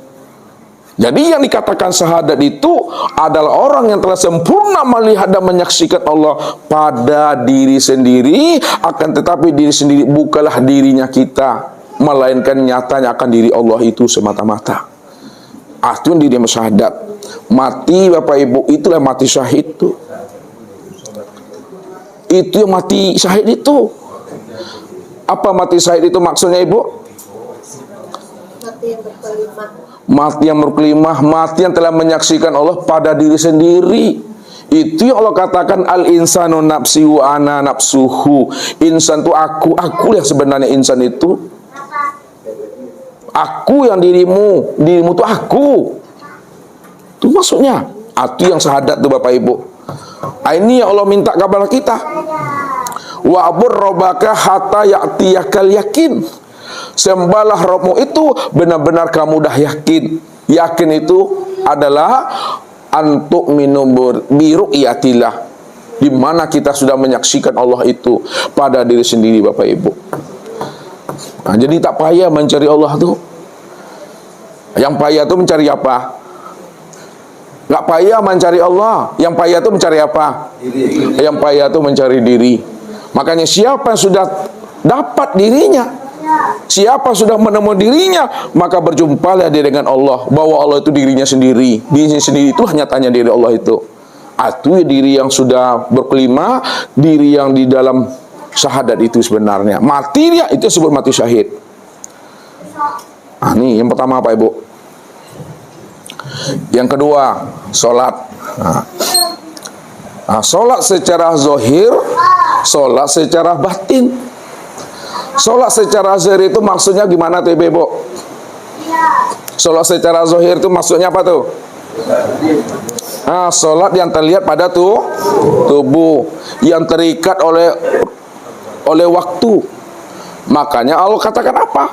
Jadi yang dikatakan syahadat itu adalah orang yang telah sempurna melihat dan menyaksikan Allah pada diri sendiri, akan tetapi diri sendiri bukanlah dirinya kita, melainkan nyatanya akan diri Allah itu semata-mata. Itu diri yang syahadat. Mati Bapak Ibu, itulah mati syahid itu. Itu yang mati syahid itu. Apa mati syahid itu maksudnya Ibu? Mati yang berkelimah. Mati yang berkelimah, mati yang telah menyaksikan Allah pada diri sendiri. Itu yang Allah katakan, al-insanu nafsi wa ana nafsuhu. Insan itu aku yang sebenarnya insan itu. Aku yang dirimu itu aku. Itu maksudnya. Itu yang syahadat tuh Bapak Ibu. Ini yang Allah minta kepada kita. Wa'bud rabbaka hatta ya'tiyakal yakin. Sembahlah Rabbmu itu benar-benar kamu dah yakin. Yakin itu adalah antuk minum biru'yatillah, di mana kita sudah menyaksikan Allah itu pada diri sendiri Bapak Ibu. Jadi tak payah mencari Allah tuh. Yang payah tuh mencari apa? Gak payah mencari Allah. Yang payah tuh mencari apa? Yang payah tuh mencari diri. Makanya siapa yang sudah dapat dirinya, siapa sudah menemukan dirinya, maka berjumpalah dia dengan Allah, bahwa Allah itu dirinya sendiri. Dirinya sendiri itu nyatanya diri Allah itu. Itu diri yang sudah berkelima, diri yang di dalam syahadat itu sebenarnya. Mati dia, itu disebut mati syahid. Ini yang pertama Pak Ibu. Yang kedua, sholat. Sholat secara zahir, sholat secara batin. Sholat secara zahir itu maksudnya gimana tuh Ibu? Sholat secara zahir itu maksudnya apa tuh? Sholat yang terlihat pada tubuh, yang terikat oleh waktu. Makanya Allah katakan apa?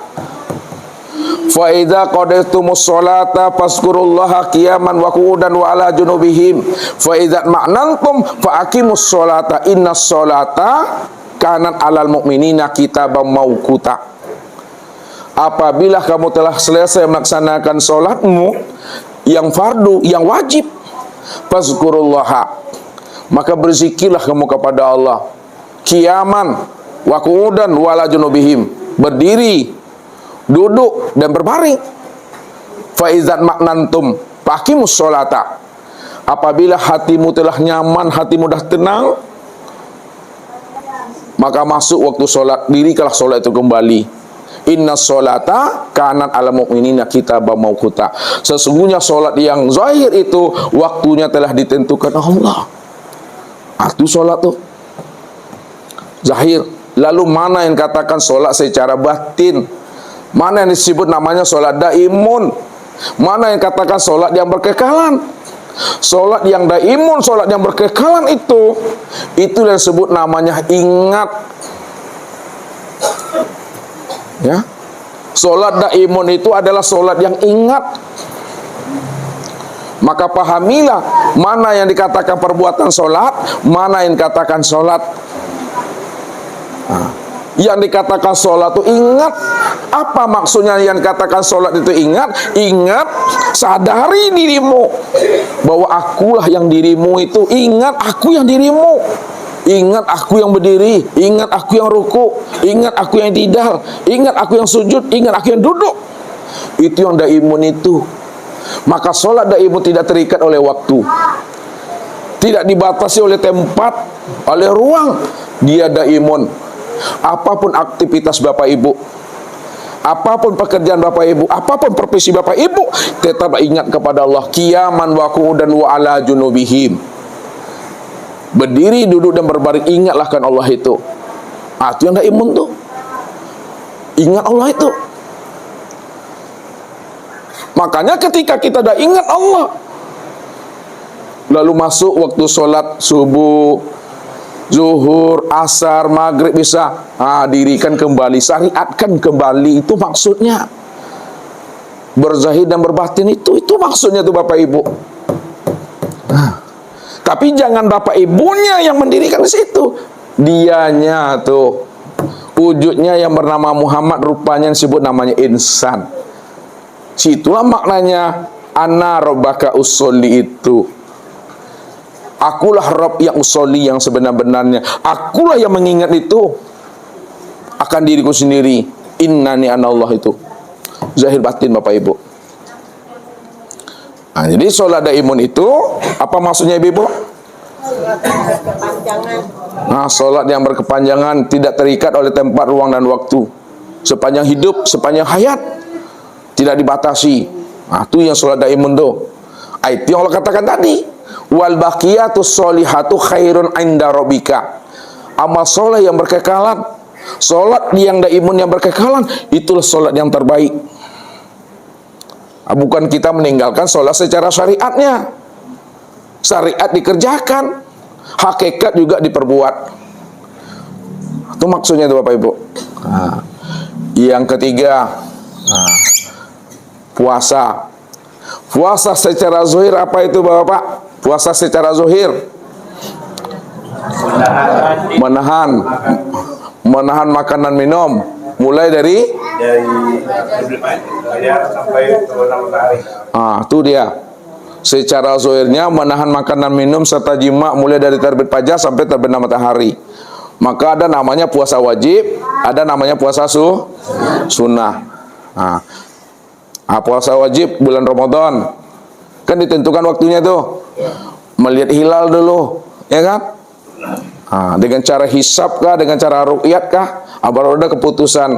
Fa idza qadaytumus sholata fazkurullaha qiyaman wa qu'udan wa ala junubihim fa idza ma'nantum fa aqimus sholata innas sholata kanan alal mu'minina kitabam mauquta. Apabila kamu telah selesai melaksanakan sholatmu yang fardu, yang wajib, fazkurullaha, maka berzikirlah kamu kepada Allah, qiyaman wa qu'udan wa ala junubihim, berdiri, duduk dan berbaring. Fa idzat ma'nantum faqimus sholata, apabila hatimu telah nyaman, hatimu dah tenang, maka masuk waktu sholat, dirikanlah sholat itu kembali. Inna sholata kanan ala mu'minina kitabam mauquta. Sesungguhnya sholat yang zahir itu waktunya telah ditentukan Allah. Itu sholat tuh zahir. Lalu mana yang katakan sholat secara batin? Mana yang disebut namanya sholat daimun? Mana yang katakan sholat yang berkekalan? Sholat yang daimun, sholat yang berkekalan itu yang disebut namanya ingat. Ya, sholat daimun itu adalah sholat yang ingat. Maka pahamilah mana yang dikatakan perbuatan sholat, mana yang dikatakan sholat. Yang dikatakan sholat itu ingat. Apa maksudnya yang dikatakan sholat itu ingat? Ingat, sadari dirimu bahwa akulah yang dirimu itu. Ingat, aku yang dirimu. Ingat aku yang berdiri, ingat aku yang ruku, ingat aku yang tidal, ingat aku yang sujud, ingat aku yang duduk. Itu yang daimun itu. Maka sholat daimun tidak terikat oleh waktu, tidak dibatasi oleh tempat, oleh ruang. Dia daimun. Apapun aktivitas Bapak Ibu, apapun pekerjaan Bapak Ibu, apapun profesi Bapak Ibu, tetap ingat kepada Allah. Qiyaman wa qu'udan wa ala junubihim. Berdiri, duduk dan berbaring, ingatlah kan Allah itu. Itu yang daimun tuh. Ingat Allah itu. Makanya ketika kita dah ingat Allah, lalu masuk waktu sholat subuh, zuhur, asar, maghrib, bisa dirikan kembali, syariatkan kembali. Itu maksudnya. Berzahid dan berbatin itu maksudnya tuh Bapak Ibu. Tapi jangan Bapak Ibunya yang mendirikan di situ. Dianya tuh, wujudnya yang bernama Muhammad, rupanya disebut namanya insan. Situlah maknanya ana rabbaka usolli itu. Akulah Rabb yang usolli, yang sebenar-benarnya. Akulah yang mengingat itu akan diriku sendiri. Innani anallah itu. Zahir batin Bapak Ibu. Jadi sholat daimun itu apa maksudnya Ibu? Sholat yang berkepanjangan, tidak terikat oleh tempat, ruang dan waktu. Sepanjang hidup, sepanjang hayat, tidak dibatasi. Itu yang sholat daimun tuh. Itu yang Allah katakan tadi. Wal baqiyatus sholihatu khairun inda rabbika. Amal sholat yang berkekalan, sholat yang daimun yang berkekalan, itulah sholat yang terbaik. Bukan kita meninggalkan sholat secara syariatnya. Syariat dikerjakan, hakikat juga diperbuat. Itu maksudnya itu Bapak Ibu. Yang ketiga, puasa. Puasa secara zahir apa itu Bapak? Puasa secara zahir menahan makanan minum, mulai dari sampai terbenam matahari. Itu dia. Secara zahirnya menahan makanan minum serta jima mulai dari terbit fajar sampai terbenam matahari. Maka ada namanya puasa wajib, ada namanya puasa sunnah. Puasa wajib bulan Ramadan kan ditentukan waktunya tuh. Melihat hilal dulu, ya kan? Dengan cara hisab kah, dengan cara ruqyat kah? Baru ada keputusan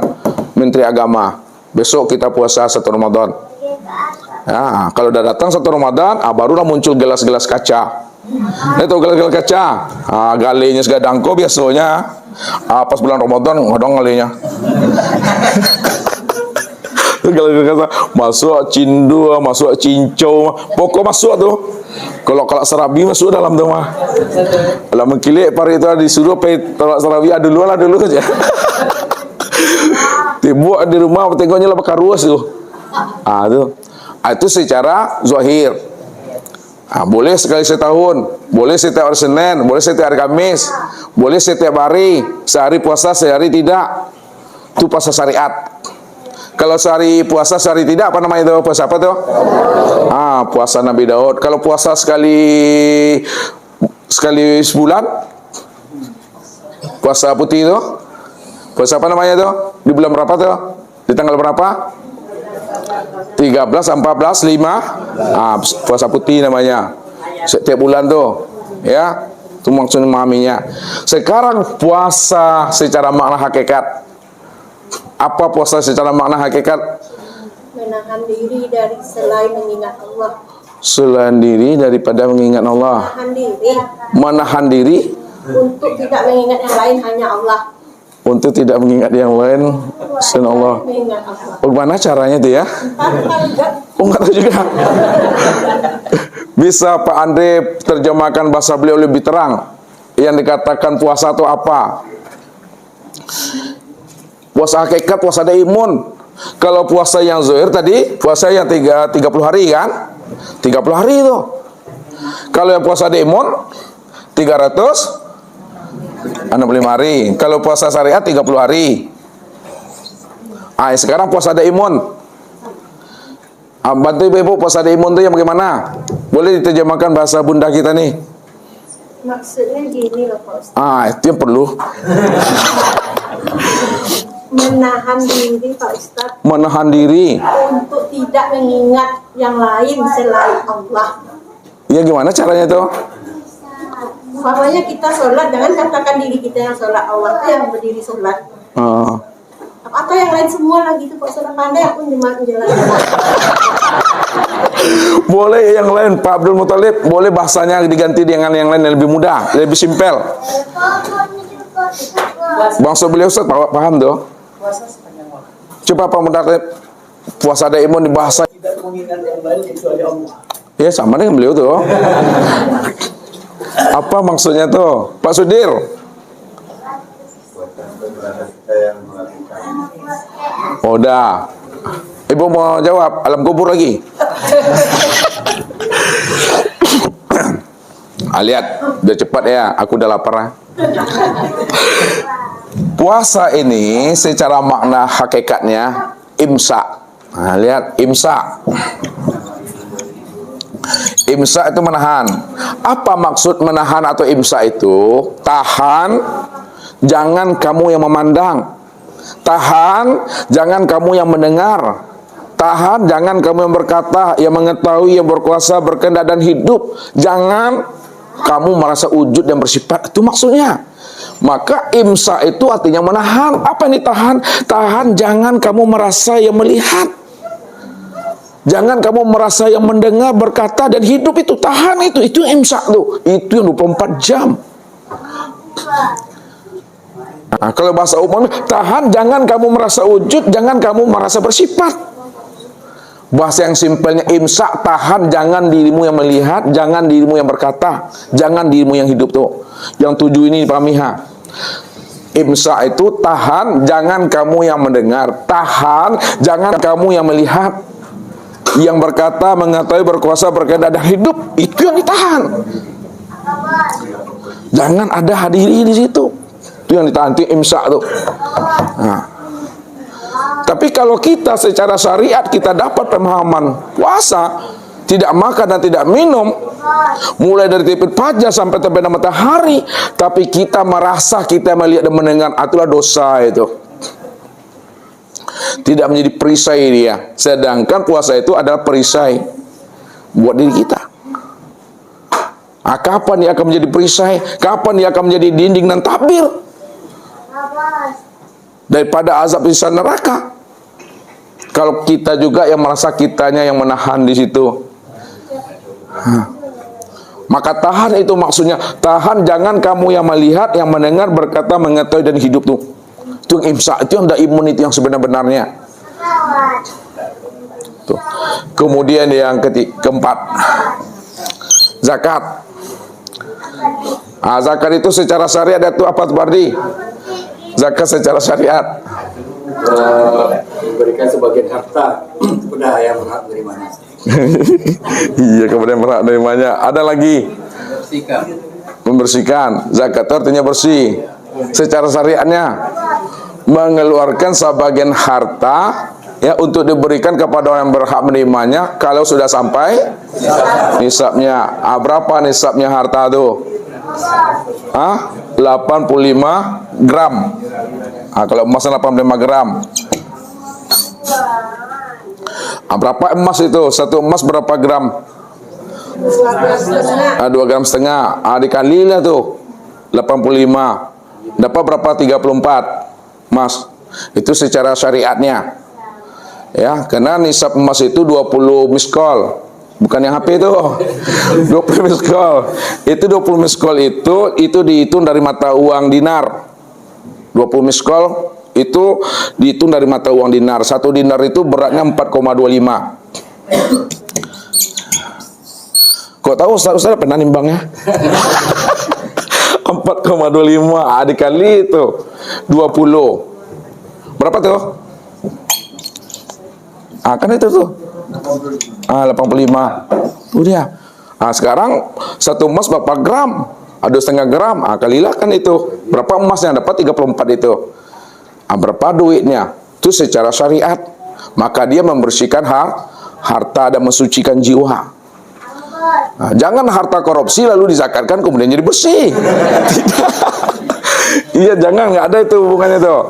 Menteri Agama. Besok kita puasa 1 Ramadan. Kalau udah datang 1 Ramadan, barulah muncul gelas-gelas kaca. Itu gelas-gelas kaca. Galenya segadangko biasanya. Pas bulan Ramadan ngodong galenya. Masuk cindu, masuk cincau, pokok masuk tuh. Kalau serabi masuk dalam tuh mah. Kalau mengkilik pari itu disuruh tolak serabi dulu saja. Tiba di rumah tengoknya lah bakar ruas tuh. Itu secara zahir. Boleh sekali setahun, boleh setiap hari Senin, boleh setiap hari Kamis, boleh setiap hari, sehari puasa, sehari tidak. Itu puasa syariat. Kalau sehari puasa, sehari tidak, apa namanya itu? Puasa apa tuh? Puasa Nabi Daud. Kalau puasa sekali sebulan, puasa putih itu, puasa apa namanya itu? Di bulan berapa tuh? Di tanggal berapa? 13, 14, 5. Puasa putih namanya. Setiap bulan tuh, ya. Itu maksudnya memahaminya. Sekarang puasa secara makna hakikat. Apa puasa secara makna hakikat? Menahan diri dari selain mengingat Allah. Selain diri daripada mengingat Allah. Menahan diri untuk tidak mengingat yang lain, hanya Allah. Untuk tidak mengingat yang lain selain Allah. Bagaimana caranya itu ya? Enggak tahu juga. Bisa Pak Andre terjemahkan bahasa beliau lebih terang? Yang dikatakan puasa itu apa? Puasa hakikat, puasa daimun. Kalau puasa yang zahir tadi, puasa yang 30 hari kan? 30 hari itu. Kalau yang puasa daimun 365 hari. Kalau puasa syariat 30 hari. Sekarang puasa daimun. Bantu Ibu puasa daimun itu yang bagaimana? Boleh diterjemahkan bahasa bunda kita nih. Maksudnya gini loh Pak Ustaz. Itu yang perlu. Menahan diri Pak Ustaz. Menahan diri. Untuk tidak mengingat yang lain selain Allah. Ya gimana caranya tuh? Umpamanya kita sholat, jangan katakan diri kita yang sholat, Allah itu yang berdiri sholat. Atau yang lain semua lagi itu Pak Ustaz, pandai aku menjalankan. Boleh yang lain, Pak Abdul Muthalib, boleh bahasanya diganti dengan yang lain yang lebih mudah, lebih simpel. Bangsa beliau Ustaz paham tuh? Puasa sepanjang waktu. Coba Pak Muthalib, puasa daimun di bahasa. Tidak mengingat yang lain kecuali Allah. Ya sama dengan beliau tuh. Apa maksudnya tuh, Pak Sudir? Oh, dah. Ibu mau jawab, alam kubur lagi. Lihat, udah cepat ya, aku udah lapar. Puasa ini secara makna hakikatnya imsak. Lihat, imsak. Imsak itu menahan. Apa maksud menahan atau imsak itu? Tahan, jangan kamu yang memandang. Tahan, jangan kamu yang mendengar. Tahan, jangan kamu yang berkata, yang mengetahui, yang berkuasa, berkehendak dan hidup. Jangan kamu merasa wujud dan bersifat. Itu maksudnya. Maka imsak itu artinya menahan. Apa ini tahan? Tahan, jangan kamu merasa yang melihat. Jangan kamu merasa yang mendengar, berkata dan hidup. Itu tahan, itu imsak tuh. Itu yang 24 jam. Nah, kalau bahasa umum, tahan, jangan kamu merasa wujud, jangan kamu merasa bersifat. Bahasa yang simpelnya imsak, tahan, jangan dirimu yang melihat, jangan dirimu yang berkata, jangan dirimu yang hidup tuh. Yang 7 ini dipahami ha. Imsak itu tahan, jangan kamu yang mendengar, tahan, jangan kamu yang melihat, yang berkata, mengetahui, berkuasa, berkehendak dan hidup. Itu yang ditahan. Jangan ada hadiri di situ. Itu yang ditahan, itu imsak tuh. Nah. Tapi kalau kita secara syariat kita dapat pemahaman puasa, tidak makan dan tidak minum, mulai dari terbit fajar sampai terbenam matahari, tapi kita merasa kita melihat dan mendengar, itulah dosa itu. Tidak menjadi perisai dia. Sedangkan puasa itu adalah perisai buat diri kita. Kapan dia akan menjadi perisai? Kapan dia akan menjadi dinding dan tabir daripada azab siksa neraka? Kalau kita juga yang merasa kitanya yang menahan di situ. Maka tahan itu maksudnya tahan, jangan kamu yang melihat, yang mendengar, berkata, mengetahui dan hidup tuh. Itu yang imsak, itu yang daimun, itu yang sebenar-benarnya. Tuh. Kemudian yang keempat, zakat. Zakat itu secara syariat itu apa tuh Bardi? Zakat secara syariat memberikan sebagian harta kepada yang berhak menerimanya. Iya, kemudian berhak menerimanya. Ada lagi membersihkan. Zakat itu artinya bersih. Secara syariatnya mengeluarkan sebagian harta ya untuk diberikan kepada orang yang berhak menerimanya kalau sudah sampai nisabnya. Berapa nisabnya harta itu? 85 gram. Kalau emasnya 85 gram. Berapa emas itu? Satu emas berapa gram? 2 gram setengah. Dikalilah tuh 85. Dapat berapa? 34 emas. Itu secara syariatnya. Ya, karena nisab emas itu 20 miskol. Bukan yang HP itu. 20 miskol. Itu 20 miskol itu dihitung dari mata uang dinar. 20 miskol itu dihitung dari mata uang dinar. 1 dinar itu beratnya 4,25. Kok tahu Ustaz pernah nimbangnya? 4,25 dikali itu 20. Berapa tuh? Kan itu tuh. 85. Tuh dia. Sekarang 1 emas berapa gram? 2,5 gram. Kalilah kan itu. Berapa emasnya? Dapat 34 itu. Berapa duitnya? Itu secara syariat. Maka dia membersihkan harta dan mensucikan jiwa. Nah, jangan harta korupsi lalu dizakatkan kemudian jadi bersih. Tidak. Iya, jangan, nggak ada itu hubungannya tuh.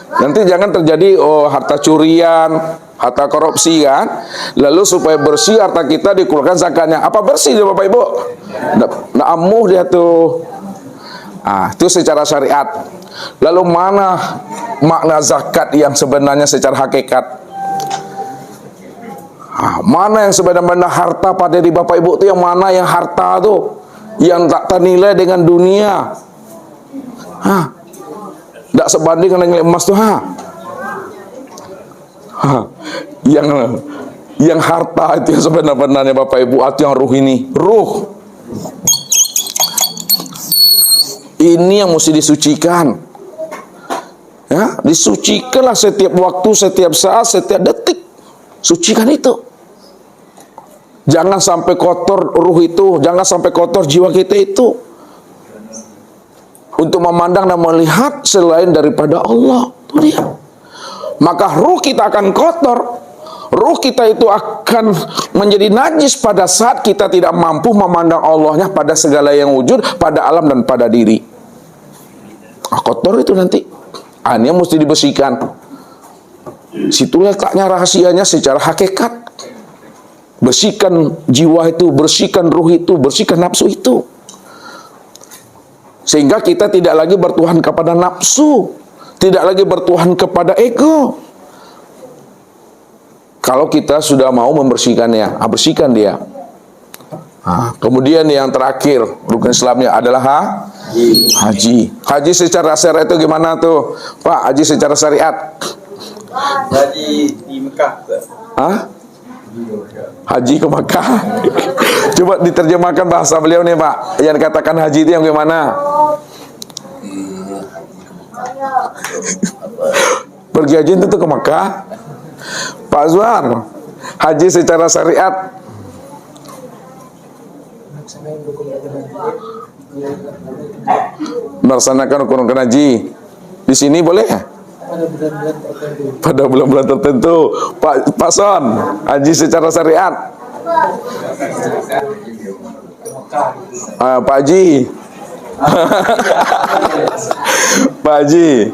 Nanti jangan terjadi harta curian, harta korupsi kan. Lalu supaya bersih harta kita dikeluarkan zakatnya. Apa bersih dia Bapak Ibu? Nggak amuh dia tuh. Ah, itu secara syariat. Lalu mana makna zakat yang sebenarnya secara hakikat? Mana yang sebenarnya harta pada diri Bapak Ibu itu yang mana yang harta tuh yang tak ternilai dengan dunia? Tak sebanding dengan emas tuh yang harta itu yang sebenarnya Bapak Ibu itu yang ruh ini, ruh. Ini yang mesti disucikan. Ya, disucikanlah setiap waktu, setiap saat, setiap detik. Sucikan itu. Jangan sampai kotor ruh itu, jangan sampai kotor jiwa kita itu. Untuk memandang dan melihat selain daripada Allah. Itu dia. Maka ruh kita akan kotor. Ruh kita itu akan menjadi najis pada saat kita tidak mampu memandang Allahnya pada segala yang wujud, pada alam dan pada diri. Kotor itu nanti. Ini mesti dibersihkan. Situ letaknya rahasianya secara hakikat. Bersihkan jiwa itu, bersihkan ruh itu, bersihkan nafsu itu. Sehingga kita tidak lagi bertuhan kepada nafsu, tidak lagi bertuhan kepada ego. Kalau kita sudah mau membersihkannya, bersihkan dia. Kemudian yang terakhir rukun Islamnya adalah haji. Haji secara syariat itu gimana tuh, Pak? Haji secara syariat? Haji di Mekah. Haji ke Makkah. Coba diterjemahkan bahasa beliau nih Pak. Yang dikatakan haji itu yang gimana? Pergi haji itu ke Makkah. Pak Azwar, haji secara syariat. Melaksanakan rukun haji. Di sini boleh? Pada bulan-bulan tertentu. Pak Son, haji secara syariat. Pak Haji. Pak Haji,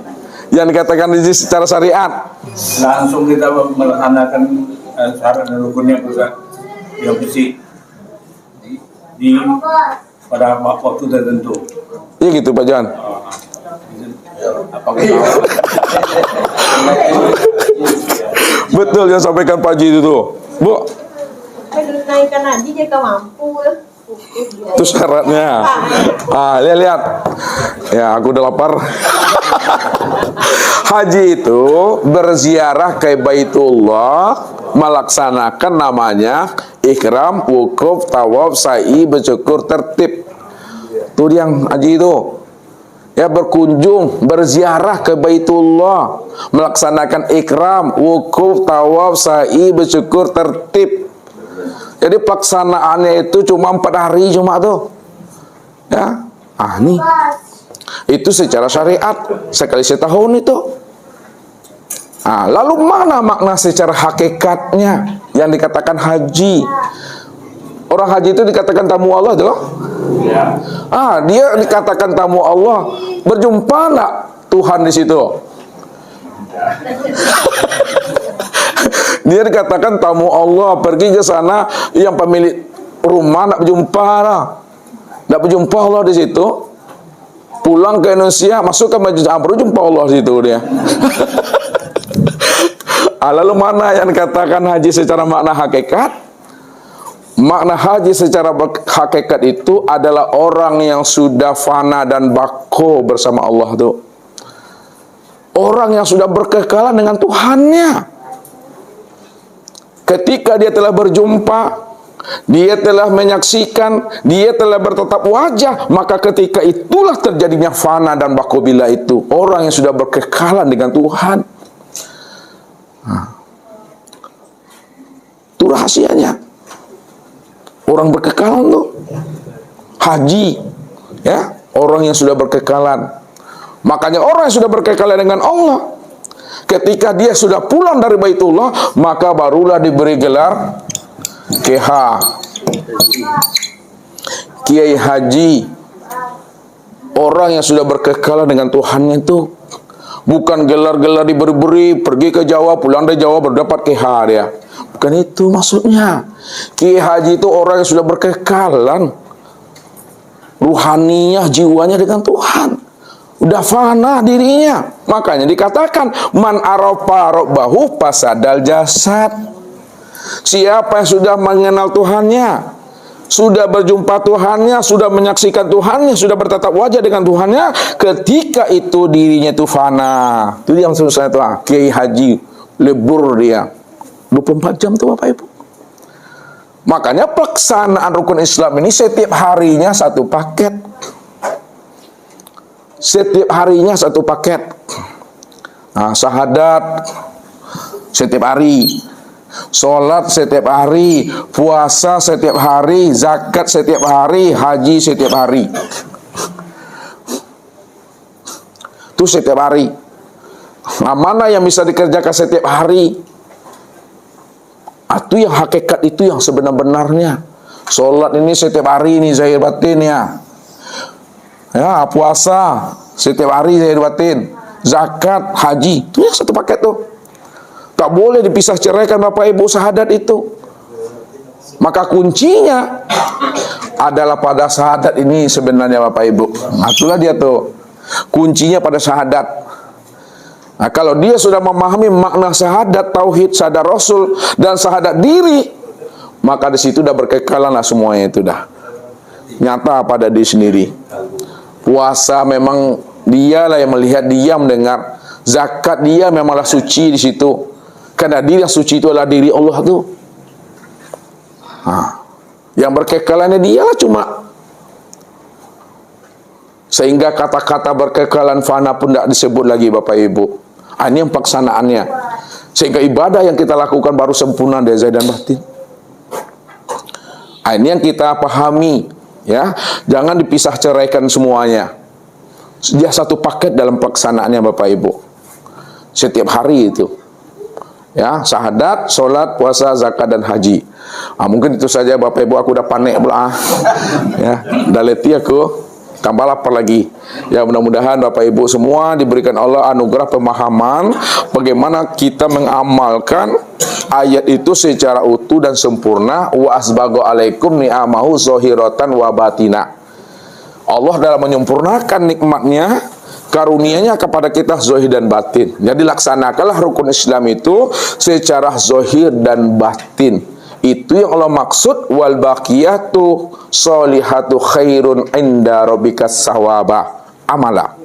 yang dikatakan haji secara syariat. Langsung kita melaksanakan syarat dan rukunnya yang bersih di pada waktu tertentu. Iya gitu Pak Jan. Betul yang sampaikan Pak Haji itu tuh, Bu. Naikkan haji jika mampu. Itu syaratnya. Lihat. Ya, aku udah lapar. Haji itu berziarah ke Baitullah, melaksanakan namanya ihram, wukuf, tawaf, sa'i, bersyukur, tertib. Itu yang haji itu. Ya, berkunjung, berziarah ke Baitullah, melaksanakan ikram, wukuf, tawaf, sa'i, bersyukur, tertib. Jadi pelaksanaannya itu cuma 4 hari cuma tuh. Ya. Nih. Itu secara syariat sekali setahun itu. Lalu mana makna secara hakikatnya yang dikatakan haji? Orang haji itu dikatakan tamu Allah tuh. Dia dikatakan tamu Allah. Berjumpa enggak Tuhan di situ? Dia dikatakan tamu Allah, pergi ke sana, yang pemilik rumah nak berjumpa lah. Nak berjumpa Allah di situ. Pulang ke Indonesia, masuk ke Masjid baru jumpa Allah di situ dia. Lalu mana yang dikatakan haji secara makna hakikat? Makna haji secara hakikat itu adalah orang yang sudah fana dan bako bersama Allah tuh. Orang yang sudah berkekalan dengan Tuhannya. Ketika dia telah berjumpa, dia telah menyaksikan, dia telah bertatap wajah, maka ketika itulah terjadinya fana dan bakobila itu. Orang yang sudah berkekalan dengan Tuhan. Itu rahasianya. Orang berkekalan tuh haji, ya, orang yang sudah berkekalan. Makanya orang yang sudah berkekalan dengan Allah, ketika dia sudah pulang dari Baitullah, maka barulah diberi gelar KH, Kiai haji, orang yang sudah berkekalan dengan Tuhannya itu bukan gelar-gelar diberi-beri, pergi ke Jawa, pulang dari Jawa berdapat KH dia. Bukan itu maksudnya. Kiai haji itu orang yang sudah berkekalan ruhaniyah jiwanya dengan Tuhan. Udah fana dirinya. Makanya dikatakan man arafa rabbahu fasadal jasad. Siapa yang sudah mengenal Tuhannya, sudah berjumpa Tuhannya, sudah menyaksikan Tuhannya, sudah bertatap wajah dengan Tuhannya, ketika itu dirinya itu fana. Itu yang saya tahu, Kiai haji lebur dia 24 jam tuh Bapak Ibu. Makanya pelaksanaan rukun Islam ini setiap harinya satu paket. Setiap harinya satu paket. Nah, syahadat setiap hari, sholat setiap hari, puasa setiap hari, zakat setiap hari, haji setiap hari. Itu setiap hari. Nah, mana yang bisa dikerjakan setiap hari? Itu yang hakikat, itu yang sebenar-benarnya. Sholat ini setiap hari ini zahir batin ya. Ya, puasa setiap hari zahir batin, zakat, haji, itu yang satu paket tuh. Tak boleh dipisah ceraikan Bapak Ibu syahadat itu. Maka kuncinya adalah pada syahadat ini sebenarnya Bapak Ibu. Nah, itulah dia tuh. Kuncinya pada syahadat. Nah, kalau dia sudah memahami makna syahadat, tauhid, syahadat Rasul dan syahadat diri, maka di situ udah berkekalan lah semuanya itu dah. Nyata pada diri sendiri. Puasa memang dialah yang melihat, dia mendengar. Zakat dia memanglah suci di situ. Karena diri yang suci itu adalah diri Allah tuh. Yang berkekalannya dialah cuma. Sehingga kata-kata berkekalan fana pun tidak disebut lagi Bapak Ibu. Ini yang pelaksanaannya. Sehingga ibadah yang kita lakukan baru sempurna dari zahir dan batin. Ini yang kita pahami. Ya, jangan dipisah ceraikan semuanya. Dia satu paket dalam pelaksanaannya Bapak Ibu. Setiap hari itu. Ya, syahadat, sholat, puasa, zakat dan haji. Mungkin itu saja Bapak Ibu, aku udah panik pula. Ya, udah letih aku. Tambah lapar lagi. Ya, mudah-mudahan Bapak Ibu semua diberikan Allah anugerah pemahaman bagaimana kita mengamalkan ayat itu secara utuh dan sempurna. Wa asbago alaikum ni'amahu zahiratan wa batina. Allah dalam menyempurnakan nikmatnya, karunia-Nya kepada kita zahir dan batin. Jadi laksanakanlah rukun Islam itu secara zahir dan batin. Itu yang Allah maksud wal baqiyatu sholihatu khairun inda rabbikas sawaba amala.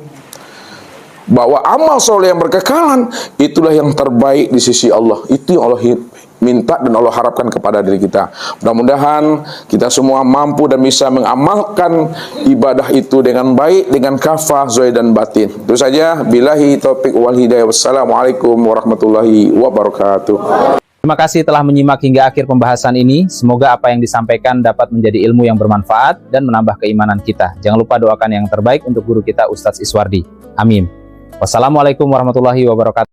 Bahwa amal soleh yang berkekalan itulah yang terbaik di sisi Allah. Itu yang Allah minta dan Allah harapkan kepada diri kita. Mudah-mudahan kita semua mampu dan bisa mengamalkan ibadah itu dengan baik, dengan kafah, zahir dan batin. Itu saja. Billahi taufiq wal hidayah. Wassalamualaikum warahmatullahi wabarakatuh. Terima kasih telah menyimak hingga akhir pembahasan ini. Semoga apa yang disampaikan dapat menjadi ilmu yang bermanfaat dan menambah keimanan kita. Jangan lupa doakan yang terbaik untuk guru kita Ustadz Iswardi. Amin. Wassalamualaikum warahmatullahi wabarakatuh.